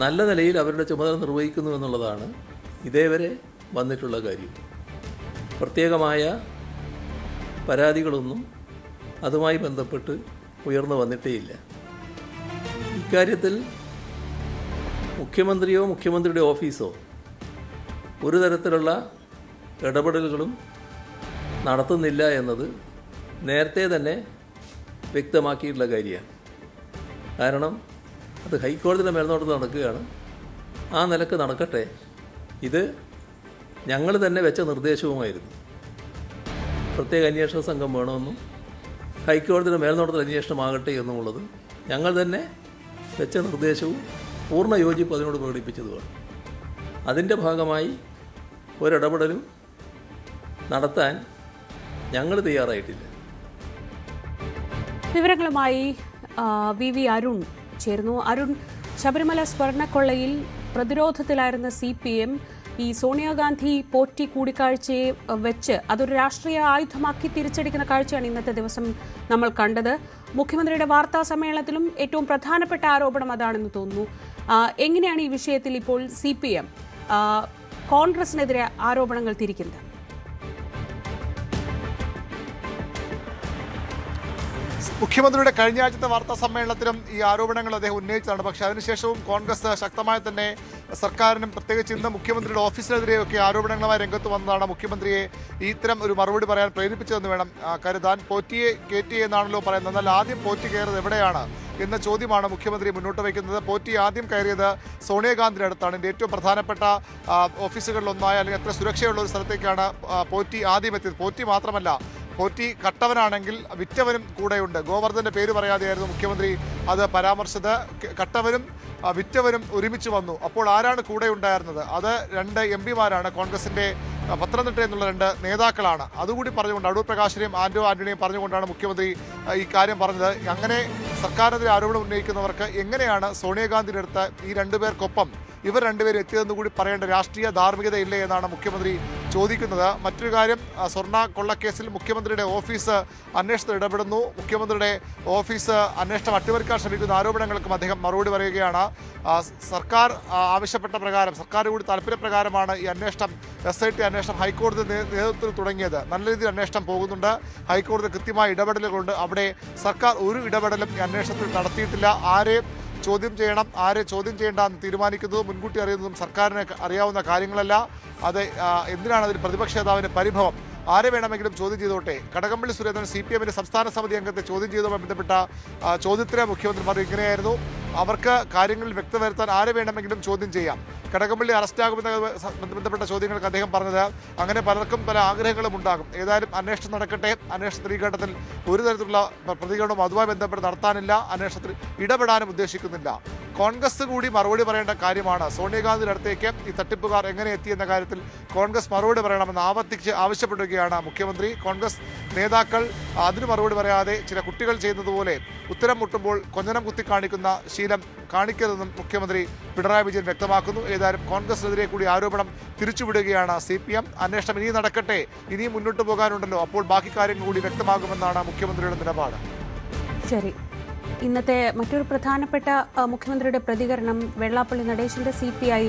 നല്ല നിലയിൽ അവരുടെ ചുമതല നിർവഹിക്കുന്നു എന്നുള്ളതാണ് ഇതേവരെ വന്നിട്ടുള്ള കാര്യം. പ്രത്യേകമായ പരാതികളൊന്നും അതുമായി ബന്ധപ്പെട്ട് ഉയർന്നു വന്നിട്ടേയില്ല. ഇക്കാര്യത്തിൽ മുഖ്യമന്ത്രിയോ മുഖ്യമന്ത്രിയുടെ ഓഫീസോ ഒരു തരത്തിലുള്ള ഇടപെടലുകളും നടത്തുന്നില്ല എന്നത് നേരത്തെ തന്നെ വ്യക്തമാക്കിയിട്ടുള്ള കാര്യമാണ്. കാരണം അത് ഹൈക്കോടതിയുടെ മേൽനോട്ടത്തിൽ നടക്കുകയാണ്. ആ നിലക്ക് നടക്കട്ടെ. ഇത് ഞങ്ങൾ തന്നെ വെച്ച നിർദ്ദേശവുമായിരുന്നു. പ്രത്യേക അന്വേഷണ സംഘം വേണമെന്നും ഹൈക്കോടതിയുടെ മേൽനോട്ടത്തിൽ അന്വേഷണമാകട്ടെ എന്നുള്ളത് ഞങ്ങൾ തന്നെ വെച്ച നിർദ്ദേശവും പൂർണ്ണ യോജിപ്പ് അതിനോട് പ്രകടിപ്പിച്ചതുമാണ്. അതിൻ്റെ ഭാഗമായി ഒരിടപെടലും നടത്താൻ ഞങ്ങൾ തയ്യാറായിട്ടില്ല. വിവരങ്ങളുമായി വി അരുൺ ചേർന്നു. അരുൺ, ശബരിമല സ്വർണ്ണക്കൊള്ളയിൽ പ്രതിരോധത്തിലായിരുന്ന CPM ഈ സോണിയാഗാന്ധി പോറ്റി കൂടിക്കാഴ്ചയെ വെച്ച് അതൊരു രാഷ്ട്രീയ ആയുധമാക്കി തിരിച്ചടിക്കുന്ന കാഴ്ചയാണ് ഇന്നത്തെ ദിവസം നമ്മൾ കണ്ടത്. മുഖ്യമന്ത്രിയുടെ വാർത്താ സമ്മേളനത്തിലും ഏറ്റവും പ്രധാനപ്പെട്ട ആരോപണം അതാണെന്ന് തോന്നുന്നു. എങ്ങനെയാണ് ഈ വിഷയത്തിൽ ഇപ്പോൾ CPM കോൺഗ്രസിനെതിരെ ആരോപണങ്ങൾ തിരിക്കുന്നത്? മുഖ്യമന്ത്രിയുടെ കഴിഞ്ഞ ആഴ്ചത്തെ വാർത്താ സമ്മേളനത്തിലും ഈ ആരോപണങ്ങൾ അദ്ദേഹം ഉന്നയിച്ചതാണ്. പക്ഷേ അതിനുശേഷവും കോൺഗ്രസ് ശക്തമായി തന്നെ സർക്കാരിനും പ്രത്യേകിച്ച് ഇന്ന് മുഖ്യമന്ത്രിയുടെ ഓഫീസിനെതിരെയൊക്കെ ആരോപണങ്ങളുമായി രംഗത്ത് വന്നതാണ് മുഖ്യമന്ത്രിയെ ഇത്തരം ഒരു മറുപടി പറയാൻ പ്രേരിപ്പിച്ചതെന്ന് വേണം കരുതാൻ. പോറ്റിയെ കയറ്റി എന്നാണല്ലോ പറയുന്നത്. എന്നാൽ ആദ്യം പോറ്റി കയറിയത് എവിടെയാണ് എന്ന ചോദ്യമാണ് മുഖ്യമന്ത്രി മുന്നോട്ട് വയ്ക്കുന്നത്. പോറ്റി ആദ്യം കയറിയത് സോണിയാഗാന്ധിയുടെ അടുത്താണ്. ഇതിൻ്റെ ഏറ്റവും പ്രധാനപ്പെട്ട ഓഫീസുകളിലൊന്നായ അല്ലെങ്കിൽ അത്ര സുരക്ഷയുള്ള ഒരു സ്ഥലത്തേക്കാണ് പോറ്റി ആദ്യം എത്തിയത്. പോറ്റി മാത്രമല്ല, പോറ്റി കട്ടവനാണെങ്കിൽ വിറ്റവനും കൂടെയുണ്ട്. ഗോവർദ്ധന്റെ പേര് പറയാതെയായിരുന്നു മുഖ്യമന്ത്രി അത് പരാമർശിച്ചത്. കട്ടവനും വിറ്റവനും ഒരുമിച്ച് വന്നു. അപ്പോൾ ആരാണ് കൂടെ ഉണ്ടായിരുന്നത്? അത് 2 MP-മാരാണ്. കോൺഗ്രസിന്റെ പത്തനംതിട്ടയിൽ നിന്നുള്ള 2 നേതാക്കളാണ്. അതുകൂടി പറഞ്ഞുകൊണ്ട് അടൂർ പ്രകാശിനെയും ആന്റണിയെയും പറഞ്ഞുകൊണ്ടാണ് മുഖ്യമന്ത്രി ഈ കാര്യം പറഞ്ഞത്. അങ്ങനെ സർക്കാരിനെതിരെ ആരോപണം ഉന്നയിക്കുന്നവർക്ക് എങ്ങനെയാണ് സോണിയാഗാന്ധിയുടെ അടുത്ത് ഈ 2 പേർക്കൊപ്പം ഇവർ 2 പേരും എത്തിയതെന്ന് കൂടി പറയേണ്ട രാഷ്ട്രീയ ധാർമ്മികതയില്ലേ എന്നാണ് മുഖ്യമന്ത്രി ചോദിക്കുന്നത്. മറ്റൊരു കാര്യം, സ്വർണ്ണ കൊള്ളക്കേസിൽ മുഖ്യമന്ത്രിയുടെ ഓഫീസ് അന്വേഷണത്തിൽ ഇടപെടുന്നു. മുഖ്യമന്ത്രിയുടെ ഓഫീസ് അന്വേഷണം അട്ടിമറിക്കാൻ ശ്രമിക്കുന്ന ആരോപണങ്ങൾക്കും അദ്ദേഹം മറുപടി പറയുകയാണ്. സർക്കാർ ആവശ്യപ്പെട്ട പ്രകാരം, സർക്കാർ കൂടി താല്പര്യപ്രകാരമാണ് ഈ അന്വേഷണം, SIT അന്വേഷണം ഹൈക്കോടതി നേതൃത്വത്തിൽ തുടങ്ങിയത്. നല്ല രീതിയിൽ അന്വേഷണം പോകുന്നുണ്ട്. ഹൈക്കോടതി കൃത്യമായ ഇടപെടലുകളുണ്ട്. അവിടെ സർക്കാർ ഒരു ഇടപെടലും ഈ അന്വേഷണത്തിൽ നടത്തിയിട്ടില്ല. ആരെ ചോദ്യം ചെയ്യണം, ആരെ ചോദ്യം ചെയ്യേണ്ട എന്ന് തീരുമാനിക്കുന്നതും മുൻകൂട്ടി അറിയുന്നതും സർക്കാരിന് അറിയാവുന്ന കാര്യങ്ങളല്ല. അത് എന്തിനാണ് അതിൽ പ്രതിപക്ഷ നേതാവിന് പരിഭവം? ആരെ വേണമെങ്കിലും ചോദ്യം ചെയ്തോട്ടെ. കടകംപള്ളി സുരേന്ദ്രൻ CPM-ന്റെ സംസ്ഥാന സമിതി അംഗത്തെ ചോദ്യം ചെയ്തതുമായി ബന്ധപ്പെട്ട ചോദ്യത്തിന് മുഖ്യമന്ത്രി പറഞ്ഞു ഇങ്ങനെയായിരുന്നു, അവർക്ക് കാര്യങ്ങളിൽ വ്യക്തത വരുത്താൻ ആരെ വേണമെങ്കിലും ചോദ്യം ചെയ്യാം. കടകംപള്ളി അറസ്റ്റാകുമെന്ന ബന്ധപ്പെട്ട ചോദ്യങ്ങൾക്ക് അദ്ദേഹം പറഞ്ഞത് അങ്ങനെ പലർക്കും പല ആഗ്രഹങ്ങളും ഉണ്ടാകും. ഏതായാലും അന്വേഷണം നടക്കട്ടെ. അന്വേഷണത്തിൽ ഈ ഘട്ടത്തിൽ ഒരു തരത്തിലുള്ള പ്രതികരണവും അതുമായി ബന്ധപ്പെട്ട് നടത്താനില്ല. അന്വേഷണത്തിൽ ഇടപെടാനും ഉദ്ദേശിക്കുന്നില്ല. കോൺഗ്രസ് കൂടി മറുപടി പറയേണ്ട കാര്യമാണ്. സോണിയാഗാന്ധിയുടെ അടുത്തേക്ക് ഈ തട്ടിപ്പുകാർ എങ്ങനെ എത്തിയെന്ന കാര്യത്തിൽ കോൺഗ്രസ് മറുപടി പറയണമെന്ന് ആവശ്യപ്പെടുകയാണ് മുഖ്യമന്ത്രി. കോൺഗ്രസ് നേതാക്കൾ അതിന് മറുപടി പറയാതെ ചില കുട്ടികൾ ചെയ്യുന്നത് പോലെ ഉത്തരം മുട്ടുമ്പോൾ കൊഞ്ഞനം കുത്തി കാണിക്കുന്ന ശീലം കാണിക്കരുതെന്നും മുഖ്യമന്ത്രി പിണറായി വിജയൻ വ്യക്തമാക്കുന്നു. ഏതായാലും കോൺഗ്രസിനെതിരെ കൂടി ആരോപണം തിരിച്ചുവിടുകയാണ് CPM. അന്വേഷണം ഇനിയും നടക്കട്ടെ, ഇനിയും മുന്നോട്ട് പോകാനുണ്ടല്ലോ, അപ്പോൾ ബാക്കി കാര്യങ്ങൾ കൂടി വ്യക്തമാകുമെന്നാണ് മുഖ്യമന്ത്രിയുടെ നിലപാട്. ശരി, ഇന്നത്തെ മറ്റൊരു പ്രധാനപ്പെട്ട മുഖ്യമന്ത്രിയുടെ പ്രതികരണം വെള്ളാപ്പള്ളി നടേശന്റെ CPI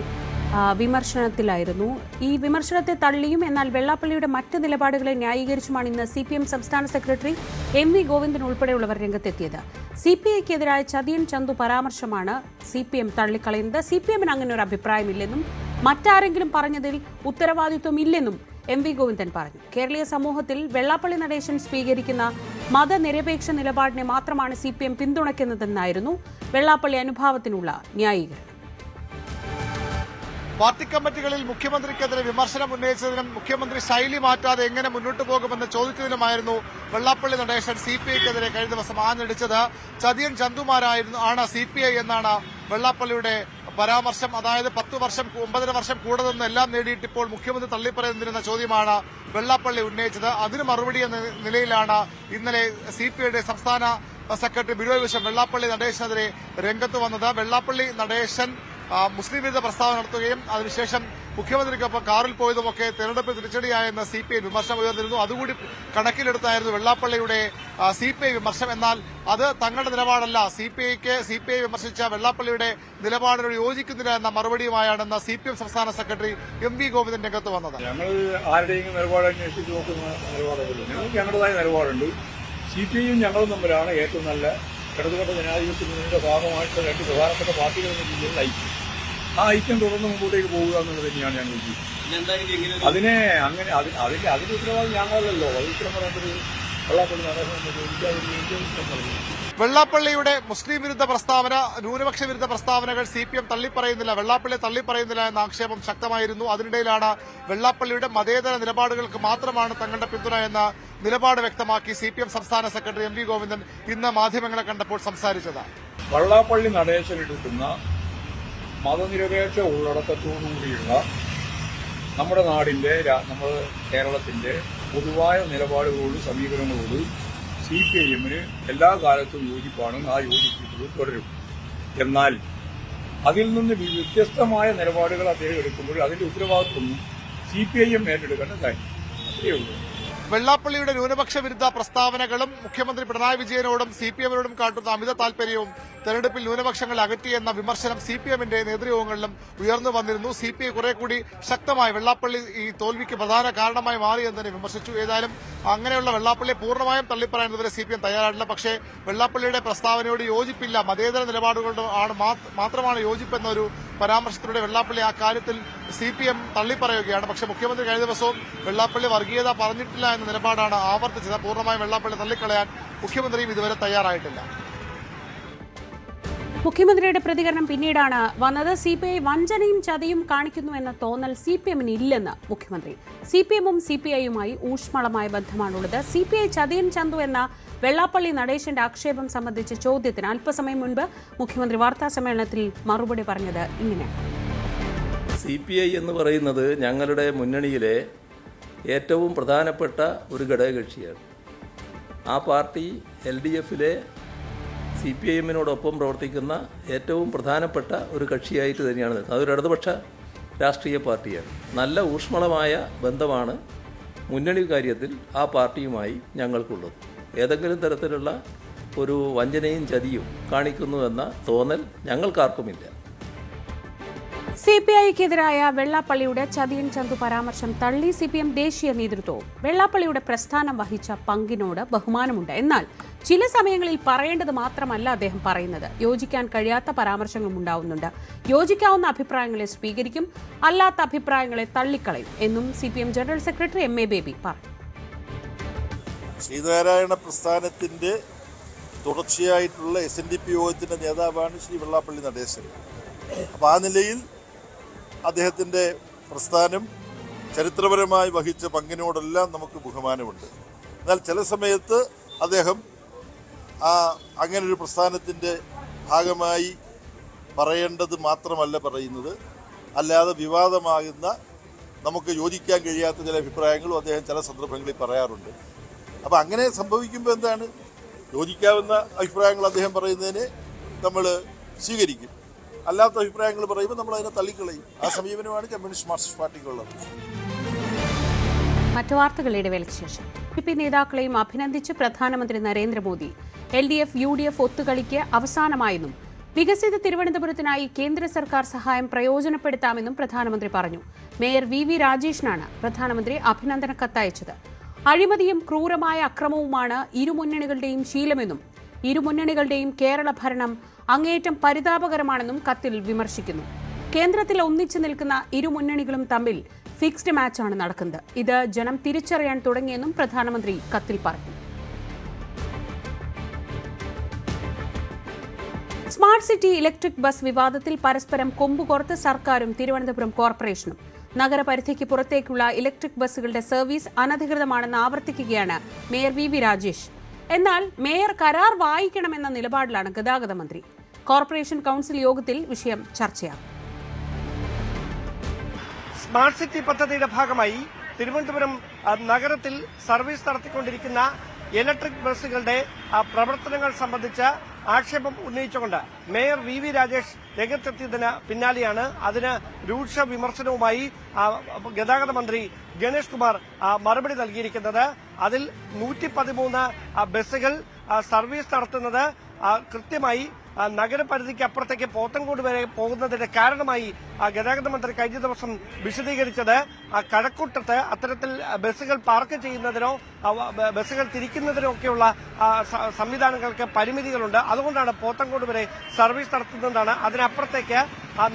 വിമർശനത്തിലായിരുന്നു. ഈ വിമർശനത്തെ തള്ളിയും എന്നാൽ വെള്ളാപ്പള്ളിയുടെ മറ്റ് നിലപാടുകളെ ന്യായീകരിച്ചുമാണ് ഇന്ന് CPM സംസ്ഥാന സെക്രട്ടറി MV ഗോവിന്ദൻ ഉൾപ്പെടെയുള്ളവർ രംഗത്തെത്തിയത്. CPIക്കെതിരായ ചതിയൻ ചന്തു പരാമർശമാണ് CPM തള്ളിക്കളയുന്നത്. CPM-ന് അങ്ങനെ ഒരു അഭിപ്രായമില്ലെന്നും മറ്റാരെങ്കിലും പറഞ്ഞതിൽ ഉത്തരവാദിത്വം ഇല്ലെന്നും MV ഗോവിന്ദൻ പറഞ്ഞു. കേരളീയ സമൂഹത്തിൽ വെള്ളാപ്പള്ളി നടേശൻ സ്വീകരിക്കുന്ന മതനിരപേക്ഷ നിലപാടിനെ മാത്രമാണ് CPM പിന്തുണയ്ക്കുന്നതെന്നായിരുന്നു വെള്ളാപ്പള്ളി അനുഭാവത്തിനുള്ള ന്യായീകരണം. പാർട്ടി കമ്മിറ്റികളിൽ മുഖ്യമന്ത്രിക്കെതിരെ വിമർശനം ഉന്നയിച്ചതിനും മുഖ്യമന്ത്രി ശൈലി മാറ്റാതെ എങ്ങനെ മുന്നോട്ട് പോകുമെന്ന് ചോദിച്ചതിനുമായിരുന്നു വെള്ളാപ്പള്ളി നടേശൻ CPIക്കെതിരെ കഴിഞ്ഞ ദിവസം ആഞ്ഞടിച്ചത്. ചതിയൻ ചന്തുമാരാണ് CPI എന്നാണ് വെള്ളാപ്പള്ളിയുടെ പരാമർശം. അതായത് 10 വർഷം 9.5 വർഷം കൂടെ നിന്ന് എല്ലാം നേടിയിട്ടിപ്പോൾ മുഖ്യമന്ത്രി തള്ളിപ്പറയുന്നതിനെന്ന ചോദ്യമാണ് വെള്ളാപ്പള്ളി ഉന്നയിച്ചത്. അതിന് മറുപടി എന്ന നിലയിലാണ് ഇന്നലെ CPIയുടെ സംസ്ഥാന സെക്രട്ടറി ബിനോയ് വിശ്വം വെള്ളാപ്പള്ളി നടേശനെതിരെ രംഗത്ത് വന്നത്. വെള്ളാപ്പള്ളി നടേശൻ മുസ്ലിം വിരുദ്ധ പ്രസ്താവന നടത്തുകയും അതിനുശേഷം മുഖ്യമന്ത്രിക്കൊപ്പം കാറിൽ പോയതുമൊക്കെ തെരഞ്ഞെടുപ്പ് തിരിച്ചടിയായെന്ന് CPI വിമർശനം ഉയർന്നിരുന്നു. അതുകൂടി കണക്കിലെടുത്തായിരുന്നു വെള്ളാപ്പള്ളിയുടെ CPI വിമർശനം. എന്നാൽ അത് തങ്ങളുടെ നിലപാടല്ല. CPI വിമർശിച്ച വെള്ളാപ്പള്ളിയുടെ നിലപാടിനോട് യോജിക്കുന്നില്ല എന്ന മറുപടിയുമായാണെന്ന് CPM സംസ്ഥാന സെക്രട്ടറി MV ഗോവിന്ദൻ രംഗത്ത് വന്നത്. ഞങ്ങൾ ആരുടെയും നിലപാട് അന്വേഷിച്ച് നോക്കുന്ന നിലപാടുകളില്ല. ഞങ്ങൾക്ക് ഞങ്ങളുടേതായ നിലപാടുണ്ട്. CPIയും ഞങ്ങളും തമ്മിലാണ് ഏറ്റവും നല്ല ഇടതുപക്ഷ ജനാധിപത്യത്തിന്റെ ഭാഗമായിട്ട് 2 പ്രധാനപ്പെട്ട പാർട്ടികൾ എന്ന രീതിയിൽ ഐക്യം. ആ ഐക്യം തുടർന്ന് മുമ്പോട്ടേക്ക് പോകുക എന്നുള്ളത് തന്നെയാണ് ഞങ്ങൾ ഉദ്ദേശിക്കുന്നത്. അതിനെ അങ്ങനെ അതിന്റെ ഉത്തരവാദിത്വം ഞങ്ങളല്ലോ. അത് ഉത്തരം പറയേണ്ടത് വെള്ളാപ്പള്ളി നടേശനെ ചോദിക്കാൻ പറഞ്ഞു. വെള്ളാപ്പള്ളിയുടെ മുസ്ലിം വിരുദ്ധ പ്രസ്താവന, ന്യൂനപക്ഷ വിരുദ്ധ പ്രസ്താവനകൾ CPM തള്ളിപ്പറയുന്നില്ല, വെള്ളാപ്പള്ളി തള്ളിപ്പറയുന്നില്ല എന്ന ആക്ഷേപം ശക്തമായിരുന്നു. അതിനിടയിലാണ് വെള്ളാപ്പള്ളിയുടെ മതേതര നിലപാടുകൾക്ക് മാത്രമാണ് തങ്ങളുടെ പിന്തുണ എന്ന നിലപാട് വ്യക്തമാക്കി CPM സംസ്ഥാന സെക്രട്ടറി MV ഗോവിന്ദൻ ഇന്ന് മാധ്യമങ്ങളെ കണ്ടപ്പോൾ സംസാരിച്ചത്. വെള്ളാപ്പള്ളി നടേശനെടുക്കുന്ന മതനിരപേക്ഷ ഉള്ളടക്കത്തോടുകൂടിയുള്ള നമ്മുടെ നാടിന്റെ, നമ്മുടെ കേരളത്തിന്റെ പൊതുവായ നിലപാടുകളോട്, സമീപനങ്ങളോട് CPIM-ന് എല്ലാ കാലത്തും യോജിപ്പാണ്. ആ യോജിപ്പിക്കുന്നത് തുടരും. എന്നാൽ അതിൽ നിന്ന് വ്യത്യസ്തമായ നിലപാടുകൾ അദ്ദേഹം എടുക്കുമ്പോൾ അതിന്റെ ഉത്തരവാദിത്വം CPIM ഏറ്റെടുക്കേണ്ട കാര്യം അത്രയേ ഉള്ളൂ. വെള്ളാപ്പള്ളിയുടെ ന്യൂനപക്ഷ വിരുദ്ധ പ്രസ്താവനകളും മുഖ്യമന്ത്രി പിണറായി വിജയനോടും CPM-നോടും കാട്ടുന്ന അമിത താൽപര്യവും തെരഞ്ഞെടുപ്പിൽ ന്യൂനപക്ഷങ്ങളെ അകറ്റിയെന്ന വിമർശനം CPM-ന്റെ നേതൃയോഗങ്ങളിലും ഉയർന്നു വന്നിരുന്നു. CPI കുറെ കൂടി ശക്തമായി വെള്ളാപ്പള്ളി ഈ തോൽവിക്ക് പ്രധാന കാരണമായി മാറിയെന്ന് തന്നെ വിമർശിച്ചു. ഏതായാലും അങ്ങനെയുള്ള വെള്ളാപ്പള്ളിയെ പൂർണ്ണമായും തള്ളിപ്പറയുന്നതുവരെ CPM തയ്യാറായില്ല. പക്ഷേ വെള്ളാപ്പള്ളിയുടെ പ്രസ്താവനയോട് യോജിപ്പില്ല, മതേതര നിലപാടുകളോട് മാത്രമാണ് യോജിപ്പെന്നൊരു പരാമർശത്തിലൂടെ വെള്ളാപ്പള്ളി ആ കാര്യത്തിൽ CPM തള്ളിപ്പറയുകയാണ്. പക്ഷേ മുഖ്യമന്ത്രി കഴിഞ്ഞ ദിവസവും വെള്ളാപ്പള്ളി വർഗീയത പറഞ്ഞിട്ടില്ല എന്ന നിലപാടാണ് ആവർത്തിച്ചത്. പൂർണ്ണമായും വെള്ളാപ്പള്ളി തള്ളിക്കളയാൻ മുഖ്യമന്ത്രിയും ഇതുവരെ തയ്യാറായിട്ടില്ല. മുഖ്യമന്ത്രിയുടെ പ്രതികരണം പിന്നീടാണ് വന്നത്. CPI വഞ്ചനയും ചതിയും കാണിക്കുന്നു എന്ന തോന്നൽ CPM-ന് ഇല്ലെന്ന് മുഖ്യമന്ത്രി. CPM-ഉം CPI-യുമായി ഊഷ്മളമായ ബന്ധമാണുള്ളത്. CPI ചതിയൻ ചന്തു എന്ന വെള്ളാപ്പള്ളി നടേശന്റെ ആക്ഷേപം സംബന്ധിച്ച ചോദ്യത്തിന് അല്പസമയം മുൻപ് മുഖ്യമന്ത്രി വാർത്താസമ്മേളനത്തിൽ മറുപടി പറഞ്ഞത് ഇങ്ങനെ: CPI എന്ന് പറയുന്നത് ഞങ്ങളുടെ മുന്നണിയിലെ ഏറ്റവും പ്രധാനപ്പെട്ട ഒരു ഘടകകക്ഷിയാണ്. ആ പാർട്ടി LDF-ലെ CPIM-നോടൊപ്പം പ്രവർത്തിക്കുന്ന ഏറ്റവും പ്രധാനപ്പെട്ട ഒരു കക്ഷിയായിട്ട് തന്നെയാണ് നിൽക്കുന്നത്. അതൊരു ഇടതുപക്ഷ രാഷ്ട്രീയ പാർട്ടിയാണ്. നല്ല ഊഷ്മളമായ ബന്ധമാണ് മുന്നണി കാര്യത്തിൽ ആ പാർട്ടിയുമായി ഞങ്ങൾക്കുള്ളത്. ഏതെങ്കിലും തരത്തിലുള്ള ഒരു വഞ്ചനയും ചതിയും കാണിക്കുന്നുവെന്ന തോന്നൽ ഞങ്ങൾക്കാർക്കുമില്ല. CPI-ക്കെതിരായ വെള്ളാപ്പള്ളിയുടെ ചതിയൻ ചന്തു പരാമർശം തള്ളി CPM ദേശീയ നേതൃത്വവും. വെള്ളാപ്പള്ളിയുടെ പ്രസ്ഥാനം വഹിച്ച പങ്കിനോട് ബഹുമാനമുണ്ട്. എന്നാൽ ചില സമയങ്ങളിൽ പറയേണ്ടത് മാത്രമല്ല അദ്ദേഹം പറയുന്നത്. യോജിക്കാൻ കഴിയാത്ത പരാമർശങ്ങളും ഉണ്ടാവുന്നുണ്ട്. യോജിക്കാവുന്ന അഭിപ്രായങ്ങളെ സ്വീകരിക്കും, അല്ലാത്ത അഭിപ്രായങ്ങളെ തള്ളിക്കളയും എന്നും CPM general secretary MA baby പറഞ്ഞു. ശ്രീനാരായണ പ്രസ്ഥാനത്തിന്റെ തുടർച്ചയായിട്ടുള്ള SNDP യോഗത്തിന്റെ നേതാവാണ് ശ്രീ വെള്ളാപ്പള്ളി നടേശൻ. അപ്പോൾ ആ നിലയിൽ അദ്ദേഹത്തിൻ്റെ പ്രസ്ഥാനം ചരിത്രപരമായി വഹിച്ച പങ്കിനോടെല്ലാം നമുക്ക് ബഹുമാനമുണ്ട്. എന്നാൽ ചില സമയത്ത് അദ്ദേഹം അങ്ങനൊരു പ്രസ്ഥാനത്തിൻ്റെ ഭാഗമായി പറയേണ്ടത് മാത്രമല്ല പറയുന്നത്, അല്ലാതെ വിവാദമാകുന്ന, നമുക്ക് യോജിക്കാൻ കഴിയാത്ത ചില അഭിപ്രായങ്ങളും അദ്ദേഹം ചില സന്ദർഭങ്ങളിൽ പറയാറുണ്ട്. അപ്പോൾ അങ്ങനെ സംഭവിക്കുമ്പോൾ എന്താണ്, യോജിക്കാവുന്ന അഭിപ്രായങ്ങൾ അദ്ദേഹം പറയുന്നതിനെ നമ്മൾ സ്വീകരിക്കും, അല്ലാത്ത അഭിപ്രായങ്ങൾ പറയുമ്പോൾ നമ്മൾ അതിനെ തള്ളിക്കളയും. ആ സമീപനമാണ് കമ്മ്യൂണിസ്റ്റ് മാർക്സിസ്റ്റ് പാർട്ടിക്കുള്ളത്. മറ്റു വാർത്തകളുടെ ഇടവേളയ്ക്ക് ശേഷം CPI നേതാക്കളെയും അഭിനന്ദിച്ച് പ്രധാനമന്ത്രി നരേന്ദ്രമോദി. LDF UDF ഒത്തുകളിക്ക് അവസാനമായെന്നും വികസിത തിരുവനന്തപുരത്തിനായി കേന്ദ്ര സർക്കാർ സഹായം പ്രയോജനപ്പെടുത്താമെന്നും പ്രധാനമന്ത്രി പറഞ്ഞു. മേയർ VV രാജേഷിനാണ് പ്രധാനമന്ത്രി അഭിനന്ദന കത്തയച്ചത്. അഴിമതിയും ക്രൂരമായ അക്രമവുമാണ് ഇരുമുന്നണികളുടെയും ശീലമെന്നും ഇരുമുന്നണികളുടെയും കേരള ഭരണം അങ്ങേയറ്റം പരിതാപകരമാണെന്നും കത്തിൽ വിമർശിക്കുന്നു. കേന്ദ്രത്തിൽ ഒന്നിച്ചു നിൽക്കുന്ന ഇരുമുന്നണികളും തമ്മിൽ ഫിക്സ്ഡ് മാച്ചാണ് നടക്കുന്നത്. ഇത് ജനം തിരിച്ചറിയാൻ തുടങ്ങിയെന്നും പ്രധാനമന്ത്രി കത്തിൽ പറഞ്ഞു. സ്മാർട്ട് സിറ്റി ഇലക്ട്രിക് ബസ് വിവാദത്തിൽ പരസ്പരം കൊമ്പുകോർത്ത് സർക്കാരും തിരുവനന്തപുരം കോർപ്പറേഷനും. നഗരപരിധിക്ക് പുറത്തേക്കുള്ള ഇലക്ട്രിക് ബസ്സുകളുടെ സർവീസ് അനധികൃതമാണെന്ന് ആവർത്തിക്കുകയാണ് മേയർ VV രാജേഷ്. എന്നാൽ മേയർ കരാർ വായിക്കണമെന്ന നിലപാടിലാണ് ഗതാഗത മന്ത്രി. കോർപ്പറേഷൻ കൌൺസിൽ യോഗത്തിൽ വിഷയം ചർച്ചയാകും. സ്മാർട്ട് സിറ്റി പദ്ധതിയുടെ ഭാഗമായി തിരുവനന്തപുരം നഗരത്തിൽ സർവീസ് നടത്തിക്കൊണ്ടിരിക്കുന്ന ഇലക്ട്രിക് ബസ്സുകളുടെ പ്രവർത്തനങ്ങൾ സംബന്ധിച്ച ആക്ഷേപം ഉന്നയിച്ചുകൊണ്ട് മേയർ VV രാജേഷ് രംഗത്തെത്തിയതിന് പിന്നാലെയാണ് അതിന് രൂക്ഷ വിമർശനവുമായി ഗതാഗത മന്ത്രി ഗണേഷ് കുമാർ മറുപടി നൽകിയിരിക്കുന്നത്. അതിൽ 113 ബസ്സുകൾ സർവീസ് നടത്തുന്നത് കൃത്യമായി നഗരപരിധിക്ക് അപ്പുറത്തേക്ക് പോത്തൻകോട് വരെ പോകുന്നതിന്റെ കാരണമായി ഗതാഗത മന്ത്രി കഴിഞ്ഞ ദിവസം വിശദീകരിച്ചത് കഴക്കൂട്ടത്ത് അത്തരത്തിൽ ബസ്സുകൾ പാർക്ക് ചെയ്യുന്നതിനോ ബസ്സുകൾ തിരിക്കുന്നതിനോ ഒക്കെയുള്ള സംവിധാനങ്ങൾക്ക് പരിമിതികളുണ്ട്. അതുകൊണ്ടാണ് പോത്തങ്കോട് വരെ സർവീസ് നടത്തുന്നതാണ്. അതിനപ്പുറത്തേക്ക്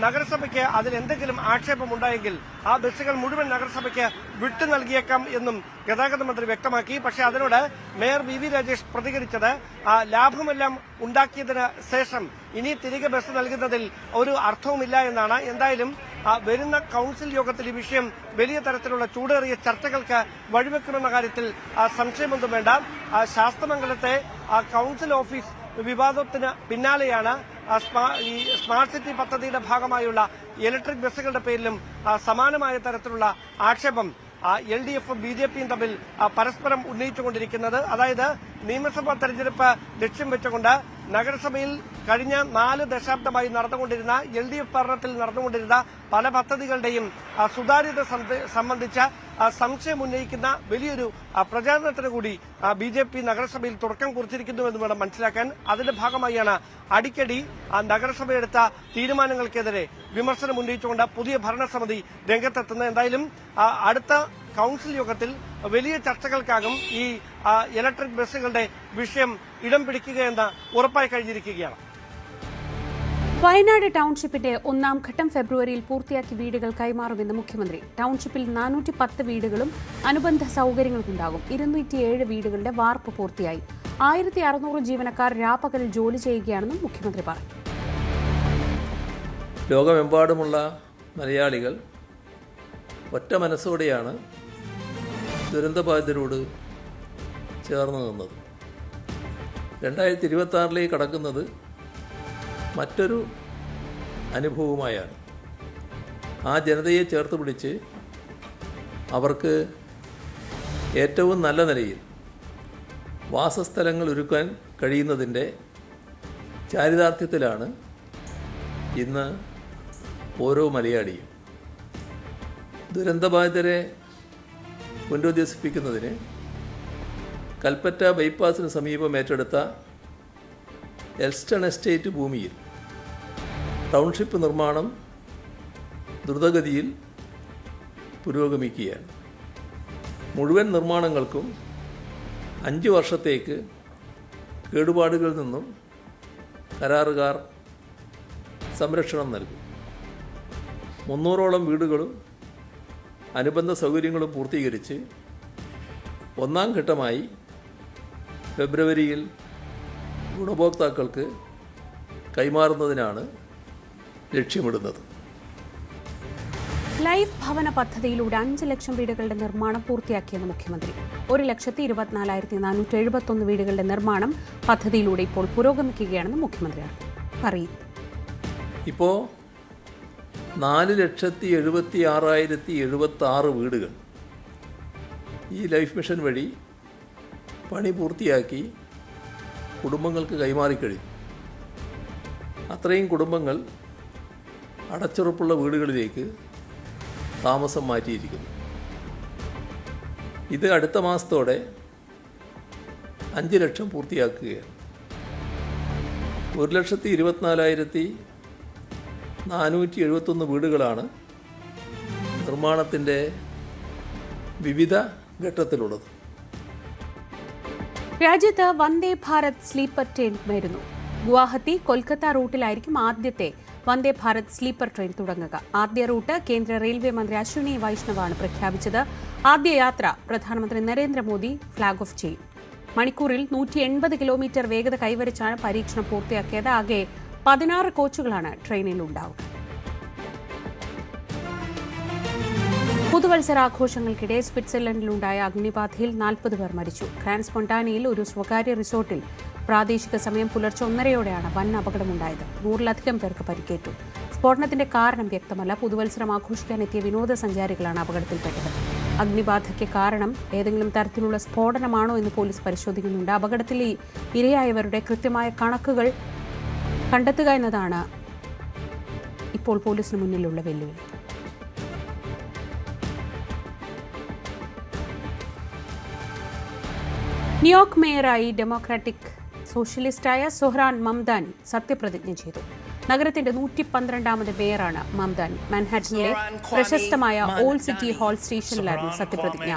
നഗരസഭയ്ക്ക് അതിൽ എന്തെങ്കിലും ആക്ഷേപമുണ്ടായെങ്കിൽ ആ ബസ്സുകൾ മുഴുവൻ നഗരസഭയ്ക്ക് വിട്ടു നൽകിയേക്കാം എന്നും ഗതാഗത മന്ത്രി വ്യക്തമാക്കി. പക്ഷേ അതിനോട് മേയർ വി വി രാജേഷ് പ്രതികരിച്ചത് ലാഭമെല്ലാം ഉണ്ടാക്കിയതിന് ശേഷം ഇനി തിരികെ ബസ് നൽകുന്നതിൽ ഒരു അർത്ഥവുമില്ല എന്നാണ്. എന്തായാലും വരുന്ന കൌൺസിൽ യോഗത്തിൽ ഈ വിഷയം വലിയ തരത്തിലുള്ള ചൂടേറിയ ചർച്ചകൾക്ക് വഴിവെക്കുമെന്ന കാര്യത്തിൽ സംശയമൊന്നും വേണ്ട. ശാസ്തമംഗലത്തെ കൌൺസിൽ ഓഫീസ് വിവാദത്തിന് പിന്നാലെയാണ് ഈ സ്മാർട്ട് സിറ്റി പദ്ധതിയുടെ ഭാഗമായുള്ള ഇലക്ട്രിക് ബസ്സുകളുടെ പേരിലും സമാനമായ തരത്തിലുള്ള ആക്ഷേപം LDF-ഉം BJP-യും തമ്മിൽ പരസ്പരം ഉന്നയിച്ചുകൊണ്ടിരിക്കുന്നത്. അതായത് നിയമസഭാ തെരഞ്ഞെടുപ്പ് ലക്ഷ്യം വെച്ചുകൊണ്ട് നഗരസഭയിൽ കഴിഞ്ഞ 4 ദശാബ്ദമായി നടന്നുകൊണ്ടിരുന്ന LDF ഭരണത്തിൽ നടന്നുകൊണ്ടിരുന്ന പല പദ്ധതികളുടെയും സുതാര്യത സംബന്ധിച്ച സംശയം ഉന്നയിക്കുന്ന വലിയൊരു പ്രചാരണത്തിന് കൂടി BJP നഗരസഭയിൽ തുടക്കം കുറിച്ചിരിക്കുന്നുവെന്ന് വേണം മനസ്സിലാക്കാൻ. അതിന്റെ ഭാഗമായാണ് അടിക്കടി നഗരസഭയെടുത്ത തീരുമാനങ്ങൾക്കെതിരെ വിമർശനം ഉന്നയിച്ചുകൊണ്ട് പുതിയ ഭരണസമിതി രംഗത്തെത്തുന്നത്. എന്തായാലും അടുത്ത കൌൺസിൽ യോഗത്തിൽ വലിയ ചർച്ചകൾക്കാകും ഈ ഇലക്ട്രിക് ബസ്സുകളുടെ വിഷയം ഇടം പിടിക്കുകയെന്ന് ഉറപ്പായി കഴിഞ്ഞിരിക്കുകയാണ്. വയനാട് ടൌൺഷിപ്പിന്റെ 1ാം ഘട്ടം ഫെബ്രുവരിയിൽ പൂർത്തിയാക്കി വീടുകൾ കൈമാറുമെന്ന് മുഖ്യമന്ത്രി. ടൌൺഷിപ്പിൽ 410 വീടുകളും അനുബന്ധ സൌകര്യങ്ങളുണ്ടാകും. 207 വീടുകളുടെ വാർപ്പ് പൂർത്തിയായി. 1600 ജീവനക്കാർ രാപ്പകൽ ജോലി ചെയ്യുകയാണെന്നും മുഖ്യമന്ത്രി പറഞ്ഞു. ലോകമെമ്പാടുമുള്ള മലയാളികൾ ഒറ്റ മനസ്സോടെയാണ് ദുരന്തബാധിതരോട് ചേർന്ന് നിന്നത്. 2026 കടക്കുന്നത് മറ്റൊരു അനുഭവമായാണ്. ആ ജനതയെ ചേർത്ത് പിടിച്ച് അവർക്ക് ഏറ്റവും നല്ല നിലയിൽ വാസസ്ഥലങ്ങൾ ഒരുക്കാൻ കഴിയുന്നതിൻ്റെ ചാരിതാർത്ഥ്യത്തിലാണ് ഇന്ന് ഓരോ മലയാളിയും. ദുരന്തബാധിതരെ പുനരധിവസിപ്പിക്കുന്നതിന് കൽപ്പറ്റ ബൈപ്പാസിന് സമീപം ഏറ്റെടുത്ത എൽസ്റ്റൺ എസ്റ്റേറ്റ് ഭൂമിയിൽ ടൗൺഷിപ്പ് നിർമ്മാണം ദ്രുതഗതിയിൽ പുരോഗമിക്കുകയാണ്. മുഴുവൻ നിർമ്മാണങ്ങൾക്കും 5 വർഷത്തേക്ക് കേടുപാടുകളിൽ നിന്നും കരാറുകാർ സംരക്ഷണം നൽകും. 300ഓളം വീടുകളും അനുബന്ധ സൗകര്യങ്ങളും പൂർത്തീകരിച്ച് 1ാം ഘട്ടമായി ഫെബ്രുവരിയിൽ ഗുണഭോക്താക്കൾക്ക് കൈമാറുന്നതിനാണ് ലക്ഷ്യമിടുന്നത്. ലൈഫ് ഭവന പദ്ധതിയിലൂടെ 5 ലക്ഷം വീടുകളുടെ നിർമ്മാണം പൂർത്തിയാക്കിയെന്ന് മുഖ്യമന്ത്രി. 1,24,471 വീടുകളുടെ നിർമ്മാണം പദ്ധതിയിലൂടെ ഇപ്പോൾ പുരോഗമിക്കുകയാണെന്ന് മുഖ്യമന്ത്രി പറയും. ഇപ്പോൾ 4,76,076 വീടുകൾ ഈ ലൈഫ് മിഷൻ വഴി പണി പൂർത്തിയാക്കി കുടുംബങ്ങൾക്ക് കൈമാറിക്കഴിഞ്ഞു. അത്രയും കുടുംബങ്ങൾ അടച്ചുറപ്പുള്ള വീടുകളിലേക്ക് താമസം മാറ്റിയിരിക്കുന്നു. ഇത് അടുത്ത മാസത്തോടെ 5 ലക്ഷം പൂർത്തിയാക്കുകയാണ്. 1,24,471 വീടുകളാണ് നിർമ്മാണത്തിൻ്റെ വിവിധ ഘട്ടത്തിലുള്ളത്. രാജ്യത്ത് വന്ദേ ഭാരത് സ്ലീപ്പർ ട്രെയിൻ വരുന്നു. ഗുവാഹത്തി കൊൽക്കത്ത റൂട്ടിലായിരിക്കും ആദ്യത്തെ വന്ദേ ഭാരത് സ്ലീപ്പർ ട്രെയിൻ തുടങ്ങുക. ആദ്യ റൂട്ട് കേന്ദ്ര റെയിൽവേ മന്ത്രി അശ്വിനി വൈഷ്ണവാണ് പ്രഖ്യാപിച്ചത്. ആദ്യ യാത്ര പ്രധാനമന്ത്രി നരേന്ദ്രമോദി ഫ്ളാഗ് ഓഫ് ചെയ്യും. മണിക്കൂറിൽ 180 കിലോമീറ്റർ വേഗത കൈവരിച്ചാണ് പരീക്ഷണം പൂർത്തിയാക്കിയത്. ആകെ 16 കോച്ചുകളാണ് ട്രെയിനിൽ ഉണ്ടാവുക. പുതുവത്സരാഘോഷങ്ങൾക്കിടെ സ്വിറ്റ്സർലൻഡിലുണ്ടായ അഗ്നിബാധയിൽ 40 പേർ മരിച്ചു. ഗ്രാൻഡ് സ്പോണ്ടാനിയിൽ ഒരു സ്വകാര്യ റിസോർട്ടിൽ പ്രാദേശിക സമയം പുലർച്ചെ 1:30യോടെയാണ് വൻ അപകടമുണ്ടായത്. 100-ലധികം പേർക്ക് പരിക്കേറ്റു. സ്ഫോടനത്തിന്റെ കാരണം വ്യക്തമല്ല. പുതുവത്സരം ആഘോഷിക്കാനെത്തിയ വിനോദസഞ്ചാരികളാണ് അപകടത്തിൽപ്പെട്ടത്. അഗ്നിബാധയ്ക്ക് കാരണം ഏതെങ്കിലും തരത്തിലുള്ള സ്ഫോടനമാണോ എന്ന് പോലീസ് പരിശോധിക്കുന്നുണ്ട്. അപകടത്തിൽ ഇരയായവരുടെ കൃത്യമായ കണക്കുകൾ കണ്ടെത്തുക എന്നതാണ് ഇപ്പോൾ പോലീസിന് മുന്നിലുള്ള വെല്ലുവിളി. ന്യൂയോർക്ക് മേയറായി ഡെമോക്രാറ്റിക് സോഷ്യലിസ്റ്റായ സൊഹ്റാൻ മംദാനി സത്യപ്രതിജ്ഞ ചെയ്തു. നഗരത്തിന്റെ 112ാമത് മേയറാണ് മംദാനി. മാൻഹാറ്റനിലെ പ്രശസ്തമായ ഓൾഡ് സിറ്റി ഹാൾ സ്റ്റേഷനിലായിരുന്നു സത്യപ്രതിജ്ഞ.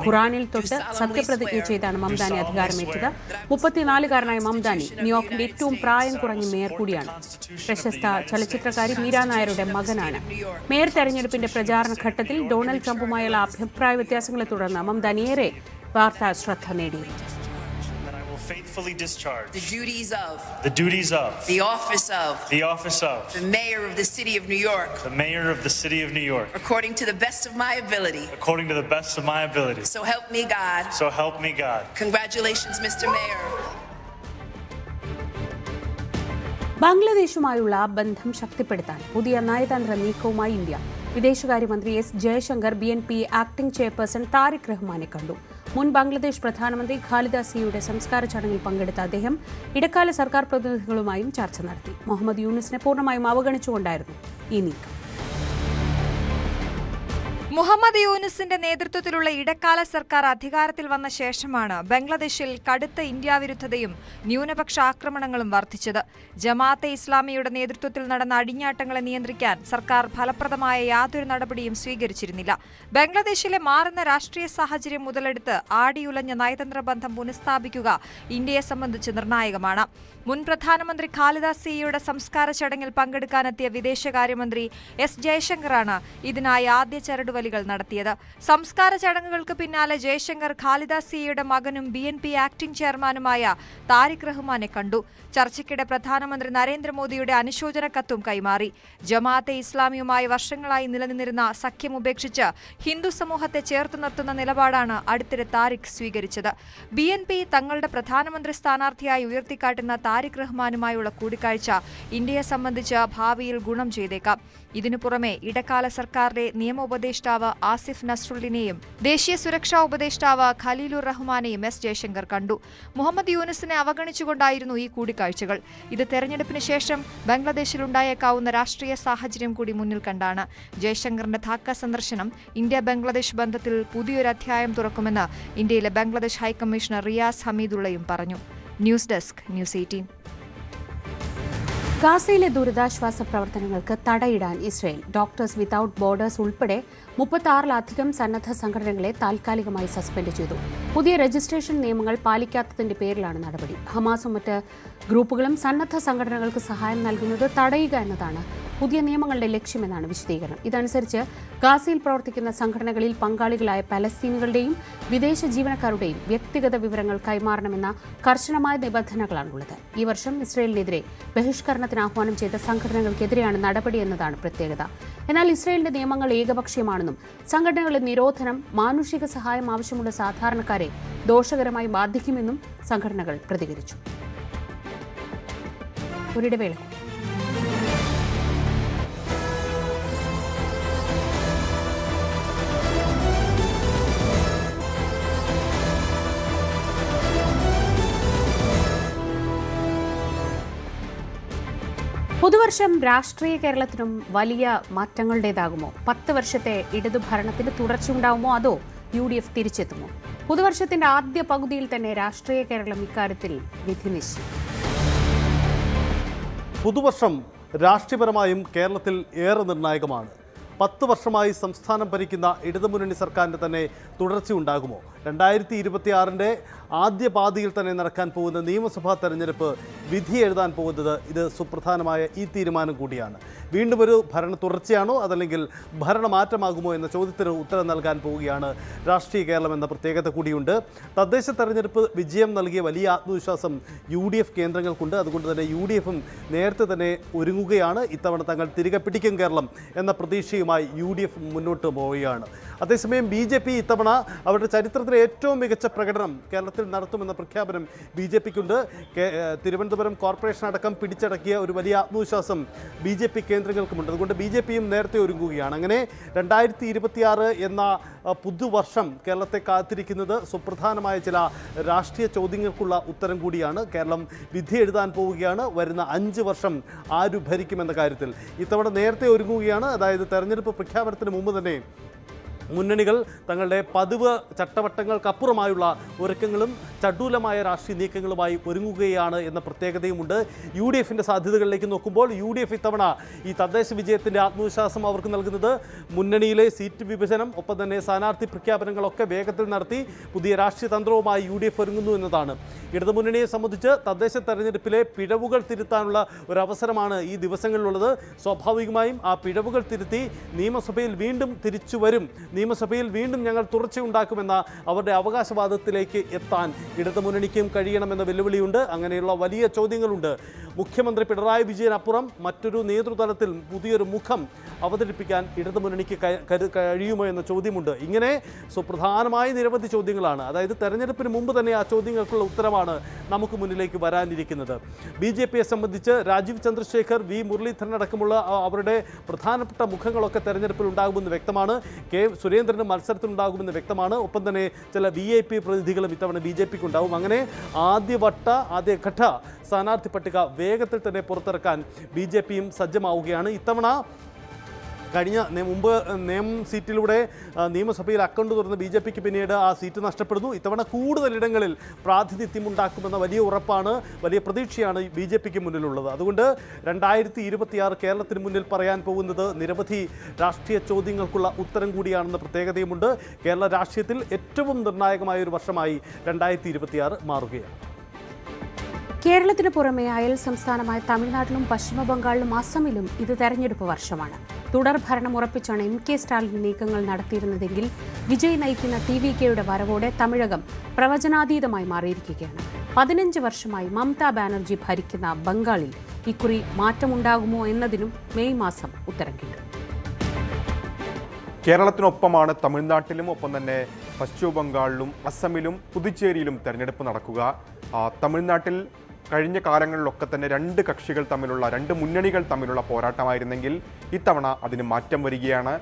ഖുറാനിൽ തൊട്ട് സത്യപ്രതിജ്ഞ ചെയ്താണ് മംദാനി അധികാരമേറ്റത്. 34കാരനായ മംദാനി ന്യൂയോർക്കിന്റെ ഏറ്റവും പ്രായം കുറഞ്ഞ മേയർ കൂടിയാണ്. പ്രശസ്ത ചലച്ചിത്രകാരി മീര നായരുടെ മകനാണ്. മേയർ തെരഞ്ഞെടുപ്പിന്റെ പ്രചാരണ ഘട്ടത്തിൽ ഡൊണാൾഡ് ട്രംപുമായുള്ള അഭിപ്രായ വ്യത്യാസങ്ങളെ തുടർന്ന് മംദാനി ഏറെ വാർത്താ ശ്രദ്ധ നേടി. Faithfully discharge the duties of the office of the mayor of the city of New York according to the best of my ability. So help me God. Congratulations, Mr. Mayor. ബംഗ്ലാദേശുമായുള്ള ബന്ധം ശക്തിപ്പെടുത്താൻ പുതിയ നയതന്ത്ര നീക്കവുമായി ഇന്ത്യ. വിദേശകാര്യമന്ത്രി S Jaishankar BNP acting chairperson Tariq റഹ്മാനെ കണ്ടു. മുൻ ബംഗ്ലാദേശ് പ്രധാനമന്ത്രി ഖാലിദ സിയുടെ സംസ്കാര ചടങ്ങിൽ പങ്കെടുത്ത അദ്ദേഹം ഇടക്കാല സർക്കാർ പ്രതിനിധികളുമായും ചർച്ച നടത്തി. മുഹമ്മദ് യൂനിസിനെ പൂർണ്ണമായും അവഗണിച്ചുകൊണ്ടായിരുന്നു ഈ നീക്കം. മുഹമ്മദ് യൂനിസിന്റെ നേതൃത്വത്തിലുള്ള ഇടക്കാല സർക്കാർ അധികാരത്തിൽ വന്ന ശേഷമാണ് ബംഗ്ലാദേശിൽ കടുത്ത ഇന്ത്യ വിരുദ്ധതയും ന്യൂനപക്ഷ ആക്രമണങ്ങളും വർദ്ധിച്ചത്. ജമാഅത്തെ ഇസ്ലാമിയുടെ നേതൃത്വത്തിൽ നടന്ന അടിഞ്ഞാട്ടങ്ങളെ നിയന്ത്രിക്കാൻ സർക്കാർ ഫലപ്രദമായ യാതൊരു നടപടിയും സ്വീകരിച്ചിരുന്നില്ല. ബംഗ്ലാദേശിലെ മാറുന്ന രാഷ്ട്രീയ സാഹചര്യം മുതലെടുത്ത് ആടിയുലഞ്ഞ നയതന്ത്ര ബന്ധം പുനഃസ്ഥാപിക്കുക ഇന്ത്യയെ സംബന്ധിച്ച് നിർണായകമാണ്. മുൻ പ്രധാനമന്ത്രി ഖാലിദ സിയുടെ സംസ്കാര ചടങ്ങിൽ പങ്കെടുക്കാനെത്തിയ വിദേശകാര്യമന്ത്രി എസ് ജയശങ്കറാണ് ഇതിനായി ആദ്യ ചരടുവലികൾ നടത്തിയത്. സംസ്കാര ചടങ്ങുകൾക്ക് പിന്നാലെ ജയശങ്കർ ഖാലിദ സിയുടെ മകനും BNP ആക്ടിംഗ് ചെയർമാനുമായ താരിഖ് റഹ്മാനെ കണ്ടു. ചർച്ചയ്ക്കിടെ പ്രധാനമന്ത്രി നരേന്ദ്രമോദിയുടെ അനുശോചന കത്തും കൈമാറി. ജമാഅത്തെ ഇസ്ലാമിയുമായി വർഷങ്ങളായി നിലനിന്നിരുന്ന സഖ്യം ഉപേക്ഷിച്ച് ഹിന്ദു സമൂഹത്തെ ചേർത്ത് നിർത്തുന്ന നിലപാടാണ് അടുത്തിടെ താരിഖ് സ്വീകരിച്ചത്. BNP തങ്ങളുടെ പ്രധാനമന്ത്രി സ്ഥാനാർത്ഥിയായി ഉയർത്തിക്കാട്ടുന്ന താരിഖ് റഹ്മാനുമായുള്ള കൂടിക്കാഴ്ച ഇന്ത്യയെ സംബന്ധിച്ച് ഭാവിയിൽ ഗുണം ചെയ്തേക്കാം. ഇതിനു പുറമെ ഇടക്കാല സർക്കാരിലെ നിയമോപദേഷ്ടാവ് ആസിഫ് നസ്രുള്ളിനെയും ദേശീയ സുരക്ഷാ ഉപദേഷ്ടാവ് ഖലീലുർ റഹ്മാനെയും എസ് ജയശങ്കർ കണ്ടു. മുഹമ്മദ് യൂനിസിനെ അവഗണിച്ചുകൊണ്ടായിരുന്നു ഈ കൂടിക്കാഴ്ചകൾ. ഇത് തെരഞ്ഞെടുപ്പിന് ശേഷം ബംഗ്ലാദേശിലുണ്ടായേക്കാവുന്ന രാഷ്ട്രീയ സാഹചര്യം കൂടി മുന്നിൽ കണ്ടാണ്. ജയശങ്കറിന്റെ ധാക്ക സന്ദർശനം ഇന്ത്യ ബംഗ്ലാദേശ് ബന്ധത്തിൽ പുതിയൊരു അധ്യായം തുറക്കുമെന്ന് ഇന്ത്യയിലെ ബംഗ്ലാദേശ് ഹൈക്കമ്മീഷണർ റിയാസ് ഹമീദുള്ളയും പറഞ്ഞു. News desk news 18. ഗാസയിലെ ദുരിതാശ്വാസ പ്രവർത്തനങ്ങൾക്ക് തടയിടാൻ ഇസ്രയേൽ. ഡോക്ടേഴ്സ് വിതൌട്ട് ബോർഡേഴ്സ് ഉൾപ്പെടെ 36ലധികം സന്നദ്ധ സംഘടനകളെ താൽക്കാലികമായി സസ്പെൻഡ് ചെയ്തു. പുതിയ രജിസ്ട്രേഷൻ നിയമങ്ങൾ പാലിക്കാത്തതിന്റെ പേരിലാണ് നടപടി. ഹമാസും മറ്റ് ഗ്രൂപ്പുകളും സന്നദ്ധ സംഘടനകൾക്ക് സഹായം നൽകുന്നത് തടയുക എന്നതാണ് പുതിയ നിയമങ്ങളുടെ ലക്ഷ്യമെന്നാണ് വിശദീകരണം. ഇതനുസരിച്ച് ഗാസയിൽ പ്രവർത്തിക്കുന്ന സംഘടനകളിൽ പങ്കാളികളായ പലസ്തീനുകളുടെയും വിദേശ ജീവനക്കാരുടെയും വ്യക്തിഗത വിവരങ്ങൾ കൈമാറണമെന്ന കർശനമായ നിബന്ധനകളാണുള്ളത്. ഈ വർഷം ഇസ്രയേലിനെതിരെ ബഹിഷ്കരണത്തിന് ആഹ്വാനം ചെയ്ത സംഘടനകൾക്കെതിരെയാണ് നടപടി എന്നതാണ് പ്രത്യേകത. എന്നാൽ ഇസ്രയേലിന്റെ നിയമങ്ങൾ ഏകപക്ഷീയമാണെന്നും സംഘടനകളുടെ നിരോധനം മാനുഷിക സഹായം ആവശ്യമുള്ള സാധാരണക്കാരെ ദോഷകരമായി ബാധിക്കുമെന്നും സംഘടനകൾ പ്രതികരിച്ചു. ഒരിടവേള. പുതുവർഷം രാഷ്ട്രീയ കേരളത്തിനും വലിയ മാറ്റങ്ങളുടേതാകുമോ? 10 വർഷത്തെ ഇടതുഭരണത്തിന് തുടർച്ചയുണ്ടാവുമോ? അതോ UDF തിരിച്ചെത്തുമോ? പുതുവർഷത്തിന്റെ ആദ്യ പകുതിയിൽ തന്നെ രാഷ്ട്രീയ കേരളം ഇക്കാര്യത്തിൽ വിധി നിശ്ചയിക്കും. പുതുവർഷം രാഷ്ട്രീയപരമായും കേരളത്തിൽ ഏറെ നിർണായകമാണ്. 10 വർഷമായി സംസ്ഥാനം ഭരിക്കുന്ന ഇടതുമുന്നണി സർക്കാരിൻ്റെ തന്നെ തുടർച്ചയുണ്ടാകുമോ? 2026 ആദ്യ പാതിയിൽ തന്നെ നടക്കാൻ പോകുന്ന നിയമസഭാ തെരഞ്ഞെടുപ്പ് വിധി എഴുതാൻ പോകുന്നത് ഇത് സുപ്രധാനമായ ഈ തീരുമാനം കൂടിയാണ്. വീണ്ടും ഒരു ഭരണ തുടർച്ചയാണോ അതല്ലെങ്കിൽ ഭരണമാറ്റമാകുമോ എന്ന ചോദ്യത്തിന് ഉത്തരം നൽകാൻ പോവുകയാണ് രാഷ്ട്രീയ കേരളം എന്ന പ്രത്യേകത കൂടിയുണ്ട്. തദ്ദേശ തെരഞ്ഞെടുപ്പ് വിജയം നൽകിയ വലിയ ആത്മവിശ്വാസം UDF കേന്ദ്രങ്ങൾക്കുണ്ട്. അതുകൊണ്ട് തന്നെ UDFും നേരത്തെ തന്നെ ഒരുങ്ങുകയാണ്. ഇത്തവണ തങ്ങൾ തിരികെ പിടിക്കും കേരളം എന്ന പ്രതീക്ഷയുമായി UDF മുന്നോട്ട് പോവുകയാണ്. അതേസമയം BJP ഇത്തവണ അവരുടെ ചരിത്രത്തിലെ ഏറ്റവും മികച്ച പ്രകടനം കേരളത്തിൽ നടത്തുമെന്ന പ്രഖ്യാപനം BJPക്കുണ്ട്. തിരുവനന്തപുരം കോർപ്പറേഷൻ അടക്കം പിടിച്ചടക്കിയ ഒരു വലിയ ആത്മവിശ്വാസം BJP കേന്ദ്രങ്ങൾക്കുമുണ്ട്. അതുകൊണ്ട് BJPയും നേരത്തെ ഒരുങ്ങുകയാണ്. അങ്ങനെ 2026 എന്ന പുതുവർഷം കേരളത്തെ കാത്തിരിക്കുന്നത് സുപ്രധാനമായ ചില രാഷ്ട്രീയ ചോദ്യങ്ങൾക്കുള്ള ഉത്തരം കൂടിയാണ്. കേരളം വിധി എഴുതാൻ പോവുകയാണ്. വരുന്ന 5 വർഷം ആരു ഭരിക്കുമെന്ന കാര്യത്തിൽ ഇത്തവണ നേരത്തെ ഒരുങ്ങുകയാണ്. അതായത് തെരഞ്ഞെടുപ്പ് പ്രഖ്യാപനത്തിന് മുമ്പ് തന്നെ മുന്നണികൾ തങ്ങളുടെ പതിവ് ചട്ടവട്ടങ്ങൾക്കപ്പുറമായുള്ള ഒരുക്കങ്ങളും ചടുലമായ രാഷ്ട്രീയ നീക്കങ്ങളുമായി ഒരുങ്ങുകയാണ് എന്ന പ്രത്യേകതയുമുണ്ട്. UDFിൻ്റെ സാധ്യതകളിലേക്ക് നോക്കുമ്പോൾ UDF ഇത്തവണ ഈ തദ്ദേശ വിജയത്തിൻ്റെ ആത്മവിശ്വാസം അവർക്ക് നൽകുന്നത് മുന്നണിയിലെ സീറ്റ് വിഭജനം, ഒപ്പം തന്നെ സ്ഥാനാർത്ഥി പ്രഖ്യാപനങ്ങളൊക്കെ വേഗത്തിൽ നടത്തി പുതിയ രാഷ്ട്രീയ തന്ത്രവുമായി UDF ഒരുങ്ങുന്നു എന്നതാണ്. ഇടതുമുന്നണിയെ സംബന്ധിച്ച് തദ്ദേശ തെരഞ്ഞെടുപ്പിലെ പിഴവുകൾ തിരുത്താനുള്ള ഒരു അവസരമാണ് ഈ ദിവസങ്ങളിലുള്ളത്. സ്വാഭാവികമായും ആ പിഴവുകൾ തിരുത്തി നിയമസഭയിൽ വീണ്ടും തിരിച്ചു വരും, നിയമസഭയിൽ വീണ്ടും ഞങ്ങൾ തുടർച്ചയുണ്ടാക്കുമെന്ന അവരുടെ അവകാശവാദത്തിലേക്ക് എത്താൻ ഇടതുമുന്നണിക്കും കഴിയണമെന്ന വെല്ലുവിളിയുണ്ട്. അങ്ങനെയുള്ള വലിയ ചോദ്യങ്ങളുണ്ട്. മുഖ്യമന്ത്രി പിണറായി വിജയനപ്പുറം മറ്റൊരു നേതൃതലത്തിൽ പുതിയൊരു മുഖം അവതരിപ്പിക്കാൻ ഇടതുമുന്നണിക്ക് കഴിയുമോ എന്ന ചോദ്യമുണ്ട്. ഇങ്ങനെ സുപ്രധാനമായ നിരവധി ചോദ്യങ്ങളാണ്. അതായത് തെരഞ്ഞെടുപ്പിന് മുമ്പ് തന്നെ ആ ചോദ്യങ്ങൾക്കുള്ള ഉത്തരമാണ് നമുക്ക് മുന്നിലേക്ക് വരാനിരിക്കുന്നത്. BJPയെ സംബന്ധിച്ച് രാജീവ് ചന്ദ്രശേഖർ, V മുരളീധരൻ അടക്കമുള്ള അവരുടെ പ്രധാനപ്പെട്ട മുഖങ്ങളൊക്കെ തെരഞ്ഞെടുപ്പിൽ ഉണ്ടാകുമെന്ന് വ്യക്തമാണ്. K സുരേന്ദ്രന് മത്സരത്തിലുണ്ടാകുമെന്ന് വ്യക്തമാണ്. ഒപ്പം തന്നെ ചില VIP പ്രതിനിധികളും ഇത്തവണ BJPക്ക് ഉണ്ടാവും. അങ്ങനെ ആദ്യഘട്ട സ്ഥാനാർത്ഥി പട്ടിക വേഗത്തിൽ തന്നെ പുറത്തിറക്കാൻ BJPയും സജ്ജമാവുകയാണ്. ഇത്തവണ കഴിഞ്ഞ മുമ്പ് സീറ്റിലൂടെ നിയമസഭയിൽ അക്കൗണ്ട് തുറന്ന് BJPക്ക് പിന്നീട് ആ സീറ്റ് നഷ്ടപ്പെടുന്നു. ഇത്തവണ കൂടുതലിടങ്ങളിൽ പ്രാതിനിധ്യം ഉണ്ടാക്കുമെന്ന വലിയ ഉറപ്പാണ്, വലിയ പ്രതീക്ഷയാണ് BJPക്ക് മുന്നിലുള്ളത്. അതുകൊണ്ട് 2026 കേരളത്തിന് മുന്നിൽ പറയാൻ പോകുന്നത് നിരവധി രാഷ്ട്രീയ ചോദ്യങ്ങൾക്കുള്ള ഉത്തരം കൂടിയാണെന്ന പ്രത്യേകതയുമുണ്ട്. കേരള രാഷ്ട്രീയത്തിൽ ഏറ്റവും നിർണായകമായ ഒരു വർഷമായി 2026 മാറുകയാണ്. കേരളത്തിന് പുറമെ അയൽ സംസ്ഥാനമായ തമിഴ്നാട്ടിലും പശ്ചിമ ബംഗാളിലും അസമിലും ഇത് തെരഞ്ഞെടുപ്പ് വർഷമാണ്. തുടർ ഭരണം ഉറപ്പിച്ചാണ് MK സ്റ്റാലിൻ നീക്കങ്ങൾ നടത്തിയിരുന്നതെങ്കിൽ വിജയ് നയിക്കുന്ന TVKയുടെ വരവോടെ തമിഴകം പ്രവചനാതീതമായി മാറിയിരിക്കുകയാണ്. 15 വർഷമായി മമതാ ബാനർജി ഭരിക്കുന്ന ബംഗാളിൽ ഇക്കുറി മാറ്റമുണ്ടാകുമോ എന്നതിനും മെയ് മാസം ഉത്തരം കിട്ടും. കേരളത്തിനൊപ്പമാണ് തമിഴ്നാട്ടിലും ഒപ്പം തന്നെ പശ്ചിമ ബംഗാളിലും അസമിലും പുതുച്ചേരിയിലും തെരഞ്ഞെടുപ്പ് നടക്കുക. തമിഴ്നാട്ടിൽ കഴിഞ്ഞ കാലങ്ങളിലൊക്കെ തന്നെ രണ്ട് കക്ഷികൾ തമ്മിലുള്ള, രണ്ട് മുന്നണികൾ തമ്മിലുള്ള പോരാട്ടമായിരുന്നെങ്കിൽ ഇത്തവണ അതിന് മാറ്റം വരികയാണ്.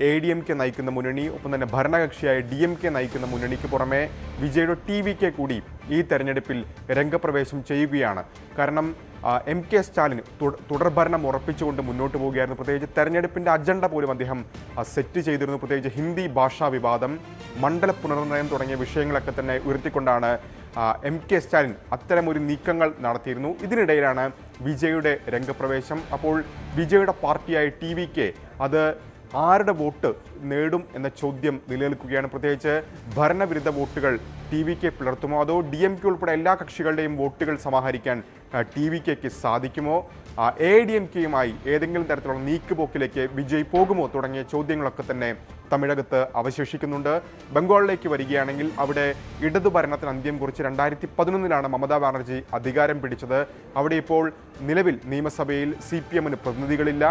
ADMK നയിക്കുന്ന മുന്നണി, ഒപ്പം തന്നെ ഭരണകക്ഷിയായ DMK നയിക്കുന്ന മുന്നണിക്ക് പുറമെ വിജയുടെ TVK കൂടി ഈ തെരഞ്ഞെടുപ്പിൽ രംഗപ്രവേശം ചെയ്യുകയാണ്. കാരണം MK സ്റ്റാലിൻ തുടർഭരണം ഉറപ്പിച്ചുകൊണ്ട് മുന്നോട്ട് പോവുകയായിരുന്നു. പ്രത്യേകിച്ച് തെരഞ്ഞെടുപ്പിൻ്റെ അജണ്ട പോലും അദ്ദേഹം സെറ്റ് ചെയ്തിരുന്നു. പ്രത്യേകിച്ച് ഹിന്ദി ഭാഷാ വിവാദം, മണ്ഡല പുനർനിർണയം തുടങ്ങിയ വിഷയങ്ങളൊക്കെ തന്നെ ഉയർത്തിക്കൊണ്ടാണ് MK സ്റ്റാലിൻ അത്തരമൊരു നീക്കങ്ങൾ നടത്തിയിരുന്നു. ഇതിനിടയിലാണ് വിജയുടെ രംഗപ്രവേശം. അപ്പോൾ വിജയുടെ പാർട്ടിയായ TVK അത് ആരുടെ വോട്ട് നേടും എന്ന ചോദ്യം നിലനിൽക്കുകയാണ്. പ്രത്യേകിച്ച് ഭരണവിരുദ്ധ വോട്ടുകൾ TVK പിളർത്തുമോ, അതോ DMK ഉൾപ്പെടെ എല്ലാ കക്ഷികളുടെയും വോട്ടുകൾ സമാഹരിക്കാൻ TVKയ്ക്ക് സാധിക്കുമോ, ADMKയുമായി ഏതെങ്കിലും തരത്തിലുള്ള നീക്കുപോക്കിലേക്ക് വിജയ് പോകുമോ തുടങ്ങിയ ചോദ്യങ്ങളൊക്കെ തന്നെ തമിഴകത്ത് അവശേഷിക്കുന്നുണ്ട്. ബംഗാളിലേക്ക് വരികയാണെങ്കിൽ അവിടെ ഇടതു ഭരണത്തിന് അന്ത്യം കുറിച്ച് 2011 മമതാ ബാനർജി അധികാരം പിടിച്ചത്. അവിടെ ഇപ്പോൾ നിലവിൽ നിയമസഭയിൽ CPMന് പ്രതിനിധികളില്ല.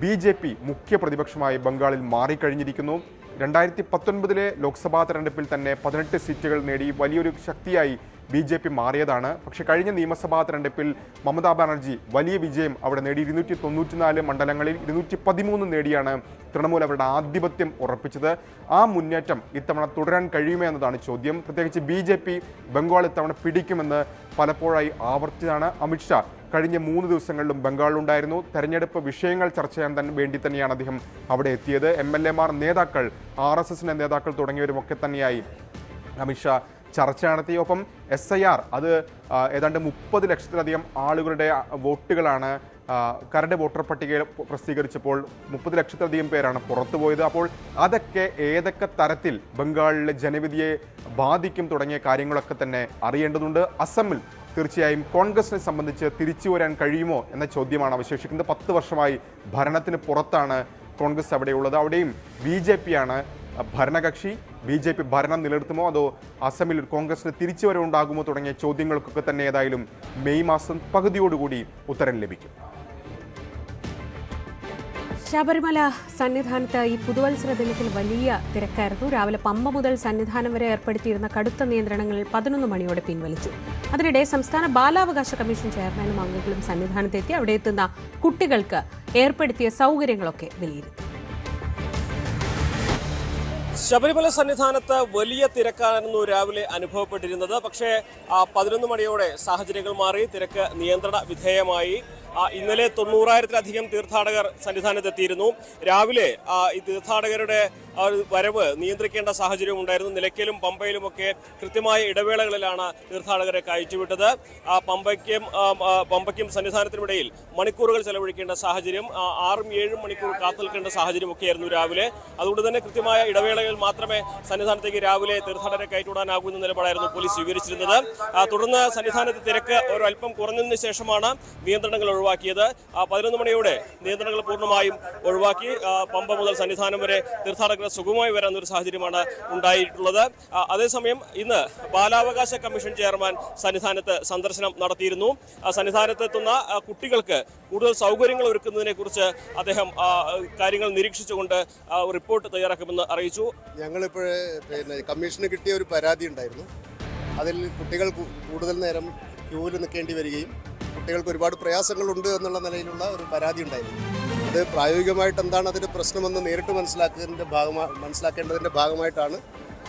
BJP മുഖ്യ പ്രതിപക്ഷമായി ബംഗാളിൽ മാറിക്കഴിഞ്ഞിരിക്കുന്നു. 2019 ലോക്സഭാ തെരഞ്ഞെടുപ്പിൽ തന്നെ 18 സീറ്റുകൾ നേടി വലിയൊരു ശക്തിയായി BJP മാറിയതാണ്. പക്ഷേ കഴിഞ്ഞ നിയമസഭാ തെരഞ്ഞെടുപ്പിൽ മമതാ ബാനർജി വലിയ വിജയം അവിടെ നേടി. 294 മണ്ഡലങ്ങളിൽ 213 നേടിയാണ് തൃണമൂൽ അവരുടെ ആധിപത്യം ഉറപ്പിച്ചത്. ആ മുന്നേറ്റം ഇത്തവണ തുടരാൻ കഴിയുമോ എന്നതാണ് ചോദ്യം. പ്രത്യേകിച്ച് BJP ബംഗാൾ ഇത്തവണ പിടിക്കുമെന്ന് പലപ്പോഴായി ആവർത്തിച്ചാണ്. അമിത്ഷാ കഴിഞ്ഞ 3 ദിവസങ്ങളിലും ബംഗാളിലുണ്ടായിരുന്നു. തെരഞ്ഞെടുപ്പ് വിഷയങ്ങൾ ചർച്ച ചെയ്യാൻ വേണ്ടി തന്നെയാണ് അദ്ദേഹം അവിടെ എത്തിയത്. MLA മാർ, നേതാക്കൾ, RSSന്റെ നേതാക്കൾ തുടങ്ങിയവരുമൊക്കെ തന്നെയായി അമിത്ഷാ ചർച്ച നടത്തി. ഒപ്പം SIR അത് ഏതാണ്ട് 30 ലക്ഷത്തിലധികം ആളുകളുടെ വോട്ടുകളാണ് കരട് വോട്ടർ പട്ടികയിൽ പ്രസിദ്ധീകരിച്ചപ്പോൾ 30 ലക്ഷത്തിലധികം പേരാണ് പുറത്തുപോയത്. അപ്പോൾ അതൊക്കെ ഏതൊക്കെ തരത്തിൽ ബംഗാളിലെ ജനവിധിയെ ബാധിക്കും തുടങ്ങിയ കാര്യങ്ങളൊക്കെ തന്നെ അറിയേണ്ടതുണ്ട്. അസമിൽ തീർച്ചയായും കോൺഗ്രസിനെ സംബന്ധിച്ച് തിരിച്ചു വരാൻ കഴിയുമോ എന്ന ചോദ്യമാണ് അവശേഷിക്കുന്നത്. 10 വർഷമായി ഭരണത്തിന് പുറത്താണ് കോൺഗ്രസ് അവിടെയുള്ളത്. അവിടെയും BJPയാണ് ഭരണകക്ഷി. BJP ഭരണം നിലനിർത്തുമോ, അതോ അസമിൽ കോൺഗ്രസിന് തിരിച്ചുവരവുണ്ടാകുമോ തുടങ്ങിയ ചോദ്യങ്ങൾക്കൊക്കെ തന്നെ ഏതായാലും മെയ് മാസം പകുതിയോടുകൂടി ഉത്തരം ലഭിക്കും. ശബരിമല സന്നിധാനത്ത് ഈ പുതുവത്സര ദിനത്തിൽ വലിയ തിരക്കായിരുന്നു. രാവിലെ പമ്പ മുതൽ സന്നിധാനം വരെ ഏർപ്പെടുത്തിയിരുന്ന കടുത്ത നിയന്ത്രണങ്ങൾ 11 മണിയോടെ പിൻവലിച്ചു. അതിനിടെ സംസ്ഥാന ബാലാവകാശ കമ്മീഷൻ ചെയർമാനും അംഗങ്ങളും സന്നിധാനത്തെത്തി അവിടെ എത്തുന്ന കുട്ടികൾക്ക് ഏർപ്പെടുത്തിയ സൗകര്യങ്ങളൊക്കെ വിലയിരുത്തി. ശബരിമല സന്നിധാനത്ത് വലിയ തിരക്കായിരുന്നു രാവിലെ അനുഭവപ്പെട്ടിരുന്നത്. പക്ഷേ 11 മണിയോടെ സാഹചര്യങ്ങൾ മാറി, തിരക്ക് നിയന്ത്രണ വിധേയമായി. ഇന്നലെ 90,000-ലധികം തീർത്ഥാടകർ സന്നിധാനത്തെത്തിയിരുന്നു. രാവിലെ ഈ തീർത്ഥാടകരുടെ വരവ് നിയന്ത്രിക്കേണ്ട സാഹചര്യം ഉണ്ടായിരുന്നു. നിലയ്ക്കലും പമ്പയിലുമൊക്കെ കൃത്യമായ ഇടവേളകളിലാണ് തീർത്ഥാടകരെ കയറ്റിവിട്ടത്. പമ്പയ്ക്കും സന്നിധാനത്തിനുമിടയിൽ മണിക്കൂറുകൾ ചെലവഴിക്കേണ്ട സാഹചര്യം, 6-7 മണിക്കൂർ കാത്തു നിൽക്കേണ്ട സാഹചര്യമൊക്കെയായിരുന്നു രാവിലെ. അതുകൊണ്ട് തന്നെ കൃത്യമായ ഇടവേളകളിൽ മാത്രമേ സന്നിധാനത്തേക്ക് രാവിലെ തീർത്ഥാടകരെ കയറ്റിവിടാനാകൂ എന്ന നിലപാടായിരുന്നു പോലീസ് സ്വീകരിച്ചിരുന്നത്. തുടർന്ന് സന്നിധാനത്ത് തിരക്ക് ഒരല്പം കുറഞ്ഞതിന് ശേഷമാണ് നിയന്ത്രണങ്ങൾ ഒഴിവാക്കിയത്. 11 മണിയോടെ നിയന്ത്രണങ്ങൾ പൂർണ്ണമായും ഒഴിവാക്കി. പമ്പ മുതൽ സന്നിധാനം വരെ തീർത്ഥാടകർ സുഗമമായി വരാവുന്ന സാഹചര്യമാണ് ഉണ്ടായിട്ടുള്ളത്. അതേസമയം ഇന്ന് ബാലാവകാശ കമ്മീഷൻ ചെയർമാൻ സന്നിധാനത്ത് സന്ദർശനം നടത്തിയിരുന്നു. സന്നിധാനത്തെത്തുന്ന കുട്ടികൾക്ക് കൂടുതൽ സൗകര്യങ്ങൾ ഒരുക്കുന്നതിനെ കുറിച്ച് അദ്ദേഹം കാര്യങ്ങൾ നിരീക്ഷിച്ചുകൊണ്ട് റിപ്പോർട്ട് തയ്യാറാക്കുമെന്ന് അറിയിച്ചു. ഞങ്ങളിപ്പോൾ കമ്മീഷന് കിട്ടിയ ഒരു പരാതി ഉണ്ടായിരുന്നു. അതിൽ കുട്ടികൾ കൂടുതൽ നേരം ക്യൂവിൽ നിൽക്കേണ്ടി വരികയും കുട്ടികൾക്ക് ഒരുപാട് പ്രയാസങ്ങളുണ്ട് എന്നുള്ള നിലയിലുള്ള ഒരു പരാതി ഉണ്ടായിരുന്നു. അത് പ്രായോഗികമായിട്ട് എന്താണ് അതിൻ്റെ പ്രശ്നമെന്ന് നേരിട്ട് മനസ്സിലാക്കേണ്ടതിൻ്റെ ഭാഗമായിട്ടാണ്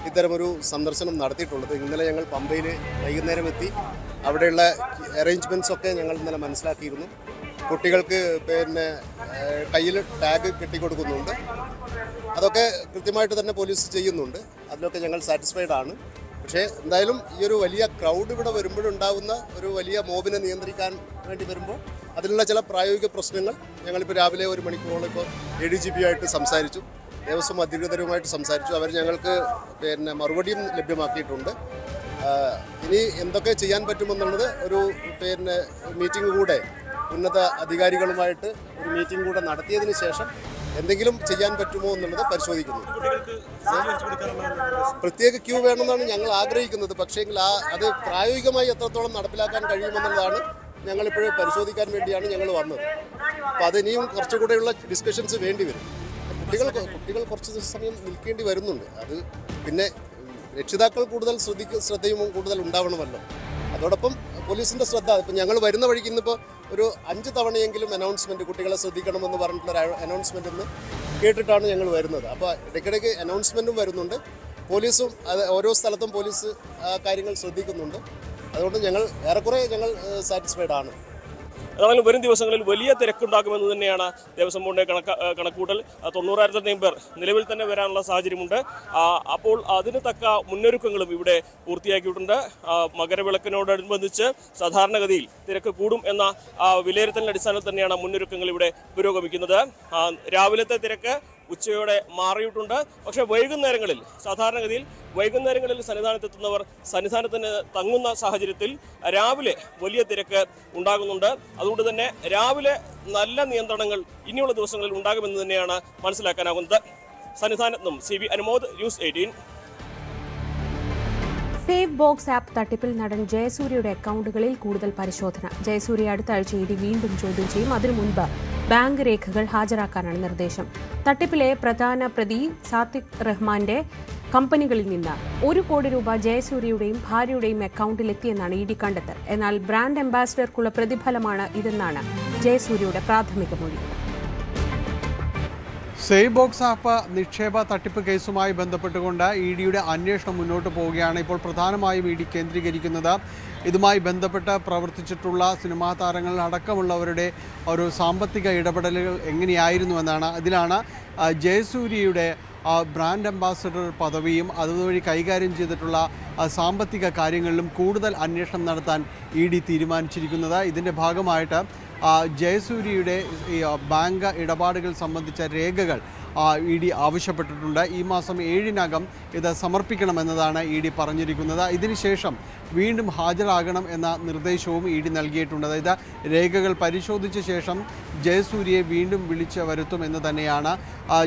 ഇത്തരമൊരു സന്ദർശനം നടത്തിയിട്ടുള്ളത്. ഇന്നലെ ഞങ്ങൾ പമ്പയിൽ വൈകുന്നേരം എത്തി. അവിടെയുള്ള അറേഞ്ച്മെൻറ്റ്സ് ഒക്കെ ഞങ്ങൾ ഇന്നലെ മനസ്സിലാക്കിയിരുന്നു. കുട്ടികൾക്ക് കയ്യിൽ ടാഗ് കെട്ടിക്കൊടുക്കുന്നുണ്ട്. അതൊക്കെ കൃത്യമായിട്ട് തന്നെ പോലീസ് ചെയ്യുന്നുണ്ട്. അതിലൊക്കെ ഞങ്ങൾ സാറ്റിസ്ഫൈഡ് ആണ്. പക്ഷേ എന്തായാലും ഈ ഒരു വലിയ ക്രൗഡ് ഇവിടെ വരുമ്പോഴുണ്ടാകുന്ന ഒരു വലിയ മോബിനെ നിയന്ത്രിക്കാൻ വേണ്ടി വരുമ്പോൾ അതിലുള്ള ചില പ്രായോഗിക പ്രശ്നങ്ങൾ ഞങ്ങളിപ്പോൾ രാവിലെ 1 മണിക്കൂറോളം ഇപ്പോൾ ADGP ആയിട്ട് സംസാരിച്ചു. ദേവസ്വം അധികൃതരുമായിട്ട് സംസാരിച്ചു. അവർ ഞങ്ങൾക്ക് മറുപടിയും ലഭ്യമാക്കിയിട്ടുണ്ട്. ഇനി എന്തൊക്കെ ചെയ്യാൻ പറ്റുമെന്നുള്ളത് ഒരു മീറ്റിംഗ് കൂടെ ഉന്നത അധികാരികളുമായിട്ട് ഒരു മീറ്റിംഗ് കൂടെ നടത്തിയതിന് ശേഷം എന്തെങ്കിലും ചെയ്യാൻ പറ്റുമോ എന്നുള്ളത് പരിശോധിക്കുന്നു. പ്രത്യേക ക്യൂ വേണമെന്നാണ് ഞങ്ങൾ ആഗ്രഹിക്കുന്നത്. പക്ഷേ അത് പ്രായോഗികമായി എത്രത്തോളം നടപ്പിലാക്കാൻ കഴിയുമെന്നുള്ളതാണ് ഞങ്ങളിപ്പോഴും പരിശോധിക്കാൻ വേണ്ടിയാണ് ഞങ്ങൾ വന്നത്. അപ്പോൾ അതിനിയും കുറച്ചുകൂടെയുള്ള ഡിസ്കഷൻസ് വേണ്ടി വരും. കുട്ടികൾ കുറച്ച് സമയം നിൽക്കേണ്ടി വരുന്നുണ്ട്. അത് പിന്നെ രക്ഷിതാക്കൾ കൂടുതൽ ശ്രദ്ധയും കൂടുതൽ ഉണ്ടാവണമല്ലോ. അതോടൊപ്പം പോലീസിൻ്റെ ശ്രദ്ധ ഇപ്പം ഞങ്ങൾ വരുന്ന വഴിക്ക് ഇന്നിപ്പോൾ ഒരു 5 തവണയെങ്കിലും അനൗൺസ്മെൻറ്റ് കുട്ടികളെ ശ്രദ്ധിക്കണമെന്ന് പറഞ്ഞിട്ടുള്ള അനൗൺസ്മെൻറ്റ് ഒന്ന് കേട്ടിട്ടാണ് ഞങ്ങൾ വരുന്നത്. അപ്പോൾ ഇടയ്ക്കിടയ്ക്ക് അനൗൺസ്മെൻറ്റും വരുന്നുണ്ട്. പോലീസും ഓരോ സ്ഥലത്തും പോലീസ് കാര്യങ്ങൾ ശ്രദ്ധിക്കുന്നുണ്ട്. അതുകൊണ്ട് ഏറെക്കുറെ ഞങ്ങൾ സാറ്റിസ്ഫൈഡ് ആണ്. അതാണെങ്കിലും വരും ദിവസങ്ങളിൽ വലിയ തിരക്കുണ്ടാകുമെന്ന് തന്നെയാണ് ദേവസ്വം ബോർഡിന്റെ കണക്കൂട്ടൽ. 90,000 പേർ നിലവിൽ തന്നെ വരാനുള്ള സാഹചര്യമുണ്ട്. അപ്പോൾ അതിന് തക്ക മുന്നൊരുക്കങ്ങളും ഇവിടെ പൂർത്തിയാക്കിയിട്ടുണ്ട്. മകരവിളക്കിനോടനുബന്ധിച്ച് സാധാരണഗതിയിൽ തിരക്ക് കൂടും എന്ന വിലയിരുത്തലിന്റെ അടിസ്ഥാനത്തിൽ തന്നെയാണ് മുന്നൊരുക്കങ്ങൾ ഇവിടെ പുരോഗമിക്കുന്നത്. രാവിലത്തെ തിരക്ക് ഉച്ചയോടെ മാറിയിട്ടുണ്ട്. പക്ഷേ സാധാരണഗതിയിൽ വൈകുന്നേരങ്ങളിൽ സന്നിധാനത്തെത്തുന്നവർ സന്നിധാനത്തിന് തങ്ങുന്ന സാഹചര്യത്തിൽ രാവിലെ വലിയ തിരക്ക് ഉണ്ടാകുന്നുണ്ട്. അതുകൊണ്ട് തന്നെ രാവിലെ നല്ല നിയന്ത്രണങ്ങൾ ഇനിയുള്ള ദിവസങ്ങളിൽ ഉണ്ടാകുമെന്ന് തന്നെയാണ് മനസ്സിലാക്കാനാകുന്നത്. സന്നിധാനത്തും CB Anumod, news 18. Save box app തട്ടിപ്പിൽ നടൻ ജയസൂര്യയുടെ അക്കൗണ്ടുകളിൽ കൂടുതൽ പരിശോധന. ജയസൂര്യ അടുത്ത ആഴ്ച ED വീണ്ടും ചോദ്യം ചെയ്യും. അതിനു മുൻപ് ബാങ്ക് രേഖകൾ ഹാജരാക്കാനാണ് നിർദ്ദേശം. തട്ടിപ്പിലെ പ്രധാന പ്രതി സാത്വിക് റഹ്മാന്റെ കമ്പനികളിൽ നിന്ന് 1 കോടി രൂപ ജയസൂര്യയുടെയും ഭാര്യയുടെയും അക്കൗണ്ടിലെത്തിയെന്നാണ് ED കണ്ടെത്തൽ. എന്നാൽ ബ്രാൻഡ് അംബാസിഡർക്കുള്ള പ്രതിഫലമാണ് ഇതെന്നാണ് ജയസൂര്യയുടെ പ്രാഥമിക മൊഴി. സേവ് ബോക്സ് ആപ്പ് നിക്ഷേപ തട്ടിപ്പ് കേസുമായി ബന്ധപ്പെട്ടുകൊണ്ട് EDയുടെ അന്വേഷണം മുന്നോട്ട് പോവുകയാണ്. ഇപ്പോൾ പ്രധാനമായും ED കേന്ദ്രീകരിക്കുന്നത് ഇതുമായി ബന്ധപ്പെട്ട് പ്രവർത്തിച്ചിട്ടുള്ള സിനിമാ താരങ്ങൾ അടക്കമുള്ളവരുടെ ഒരു സാമ്പത്തിക ഇടപെടലുകൾ എങ്ങനെയായിരുന്നു എന്നാണ്. ഇതിലാണ് ജയസൂര്യയുടെ ബ്രാൻഡ് അംബാസഡർ പദവിയും അതുവഴി കൈകാര്യം ചെയ്തിട്ടുള്ള സാമ്പത്തിക കാര്യങ്ങളിലും കൂടുതൽ അന്വേഷണം നടത്താൻ ED തീരുമാനിച്ചിരിക്കുന്നത്. ഇതിൻ്റെ ഭാഗമായിട്ട് ജയസൂര്യയുടെ ബാങ്ക് ഇടപാടുകൾ സംബന്ധിച്ച രേഖകൾ ED ആവശ്യപ്പെട്ടിട്ടുണ്ട്. ഈ മാസം 7-നകം ഇത് സമർപ്പിക്കണമെന്നതാണ് ED പറഞ്ഞിരിക്കുന്നത്. ഇതിനുശേഷം വീണ്ടും ഹാജരാകണം എന്ന നിർദ്ദേശവും ED നൽകിയിട്ടുണ്ട്. അതായത് രേഖകൾ പരിശോധിച്ച ശേഷം ജയസൂര്യയെ വീണ്ടും വിളിച്ച് വരുത്തുമെന്ന് തന്നെയാണ്.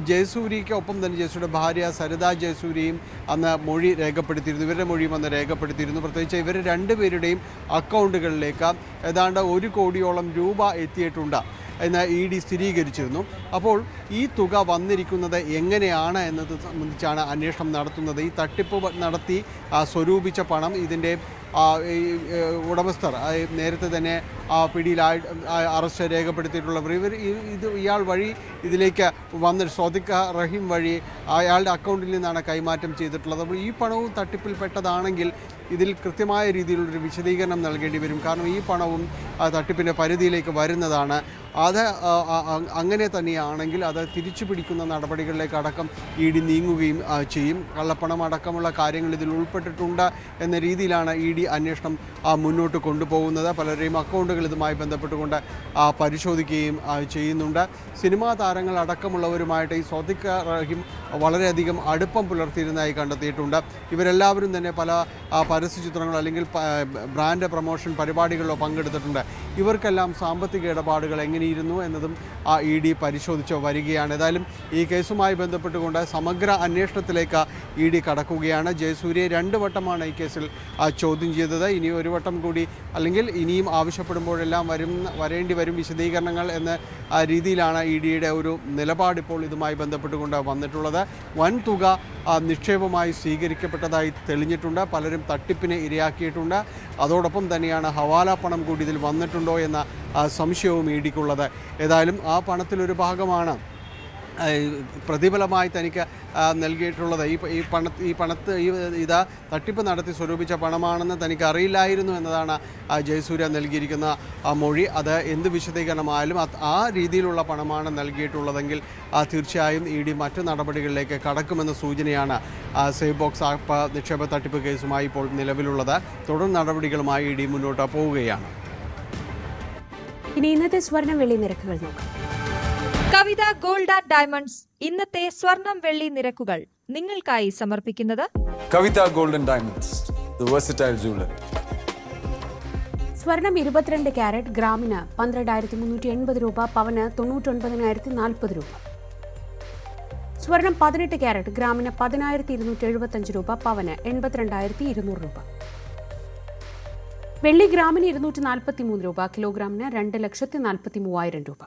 ജയസൂര്യയ്ക്ക് ഒപ്പം തന്നെ ജയസൂര്യയുടെ ഭാര്യ സരിത ജയസൂര്യയും അന്ന് മൊഴി രേഖപ്പെടുത്തിയിരുന്നു. ഇവരുടെ മൊഴിയും അന്ന് രേഖപ്പെടുത്തിയിരുന്നു. പ്രത്യേകിച്ച് ഇവർ രണ്ടുപേരുടെയും അക്കൗണ്ടുകളിലേക്ക് ഏതാണ്ട് 1 കോടിയോളം രൂപ എത്തിയിട്ടുണ്ട് എന്ന് ED സ്ഥിരീകരിച്ചിരുന്നു. അപ്പോൾ ഈ തുക വന്നിരിക്കുന്നത് എങ്ങനെയാണ് എന്നത് സംബന്ധിച്ചാണ് അന്വേഷണം നടത്തുന്നത്. ഈ തട്ടിപ്പ് നടത്തി സ്വരൂപിച്ച പണം ഇതിൻ്റെ ഉടമസ്ഥർ നേരത്തെ തന്നെ പിടിയിലായി അറസ്റ്റ് രേഖപ്പെടുത്തിയിട്ടുള്ളവർ ഇയാൾ വഴി ഇതിലേക്ക് വന്ന് സ്വാദിഖ് റഹീം വഴി അയാളുടെ അക്കൗണ്ടിൽ നിന്നാണ് കൈമാറ്റം ചെയ്തിട്ടുള്ളത്. അപ്പോൾ ഈ പണവും തട്ടിപ്പിൽപ്പെട്ടതാണെങ്കിൽ ഇതിൽ കൃത്യമായ രീതിയിലുള്ളൊരു വിശദീകരണം നൽകേണ്ടി വരും. കാരണം ഈ പണവും തട്ടിപ്പിൻ്റെ പരിധിയിലേക്ക് വരുന്നതാണ്. അത് അങ്ങനെ തന്നെയാണെങ്കിൽ അത് തിരിച്ചു പിടിക്കുന്ന നടപടികളിലേക്ക് അടക്കം ED നീങ്ങുകയും ചെയ്യും. കള്ളപ്പണം അടക്കമുള്ള കാര്യങ്ങൾ ഇതിൽ ഉൾപ്പെട്ടിട്ടുണ്ട് എന്ന രീതിയിലാണ് ED അന്വേഷണം മുന്നോട്ട് കൊണ്ടുപോകുന്നത്. പലരുടെയും അക്കൗണ്ടുകൾ ഇതുമായി ബന്ധപ്പെട്ടുകൊണ്ട് പരിശോധിക്കുകയും ചെയ്യുന്നുണ്ട്. സിനിമാ താരങ്ങൾ അടക്കമുള്ളവരുമായിട്ട് ഈ സ്വാദിഖ് റഹീം വളരെയധികം അടുപ്പം പുലർത്തിയിരുന്നതായി കണ്ടെത്തിയിട്ടുണ്ട്. ഇവരെല്ലാവരും തന്നെ പല പരസ്യ ചിത്രങ്ങളോ അല്ലെങ്കിൽ ബ്രാൻഡ് പ്രൊമോഷൻ പരിപാടികളിലോ പങ്കെടുത്തിട്ടുണ്ട്. ഇവർക്കെല്ലാം സാമ്പത്തിക ഇടപാടുകൾ എങ്ങനെയിരുന്നു എന്നതും ED പരിശോധിച്ച് വരികയാണ്. ഏതായാലും ഈ കേസുമായി ബന്ധപ്പെട്ടുകൊണ്ട് സമഗ്ര അന്വേഷണത്തിലേക്ക് ED കടക്കുകയാണ്. ജയസൂര്യയെ 2 വട്ടമാണ് ഈ കേസിൽ ചോദ്യം ചെയ്തത്. ഇനി ഒരു വട്ടം കൂടി അല്ലെങ്കിൽ ഇനിയും ആവശ്യപ്പെടുമ്പോഴെല്ലാം വരേണ്ടി വരും വിശദീകരണങ്ങൾ എന്ന രീതിയിലാണ് EDയുടെ ഒരു നിലപാടിപ്പോൾ ഇതുമായി ബന്ധപ്പെട്ടുകൊണ്ട് വന്നിട്ടുള്ളത്. വൻ തുക നിക്ഷേപമായി സ്വീകരിക്കപ്പെട്ടതായി തെളിഞ്ഞിട്ടുണ്ട്. പലരും തട്ടിപ്പിന് ഇരയാക്കിയിട്ടുണ്ട്. അതോടൊപ്പം തന്നെയാണ് ഹവാല പണം കൂടി ഇതിൽ വന്നിട്ടുണ്ടോ എന്ന സംശയവും EDക്കുള്ളത്. ഏതായാലും ആ പണത്തിലൊരു ഭാഗമാണ് പ്രതിഫലമായി തനിക്ക് നൽകിയിട്ടുള്ളത്. ഇത് തട്ടിപ്പ് നടത്തി സ്വരൂപിച്ച പണമാണെന്ന് തനിക്ക് അറിയില്ലായിരുന്നു എന്നതാണ് ജയസൂര്യ നൽകിയിരിക്കുന്ന മൊഴി. അത് എന്ത് വിശദീകരണമായാലും ആ രീതിയിലുള്ള പണമാണ് നൽകിയിട്ടുള്ളതെങ്കിൽ തീർച്ചയായും ED മറ്റു നടപടികളിലേക്ക് കടക്കുമെന്ന സൂചനയാണ് സേവ് ബോക്സ് ആപ്പ് നിക്ഷേപ തട്ടിപ്പ് കേസുമായി ഇപ്പോൾ നിലവിലുള്ളത്. തുടർ നടപടികളുമായി ED മുന്നോട്ട് പോവുകയാണ്. ഇനി ഇന്നത്തെ സ്വർണം വെള്ളി നിരക്കുകൾ നോക്കാം. കവിത ഗോൾഡ് ആൻഡ് ഡയമണ്ട്സ് ഇന്നത്തെ സ്വർണം വെള്ളി നിരക്കുകൾ നിങ്ങൾക്കായി സമർപ്പിക്കുന്നത് Kavitha gold and diamonds, the versatile jewellery. സ്വർണം 22 ക്യാരറ്റ് ഗ്രാമിന് 12,380 രൂപ, പവന് 99,040 രൂപ. സ്വർണം 18 ക്യാരറ്റ് ഗ്രാമിന് 10,275 രൂപ, പവന് 82,200 രൂപ. വെള്ളി ഗ്രാമിന് 243 രൂപ, കിലോഗ്രാമിന് 2,43,000 രൂപ.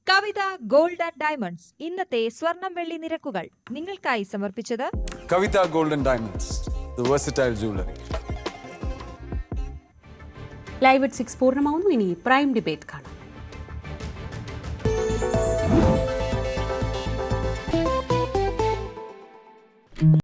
കവിത ഗോൾഡ് ആൻഡ് ഡയമണ്ട്സ് ഇന്നത്തെ സ്വർണം വെള്ളി നിരക്കുകൾ നിങ്ങൾക്കായി സമർപ്പിച്ചത് Kavitha gold and diamonds, the versatile jewellery. Live at 6 പൂർണ്ണമാവുന്നു. ഇനി പ്രൈം ഡിബേറ്റ് കാണാം.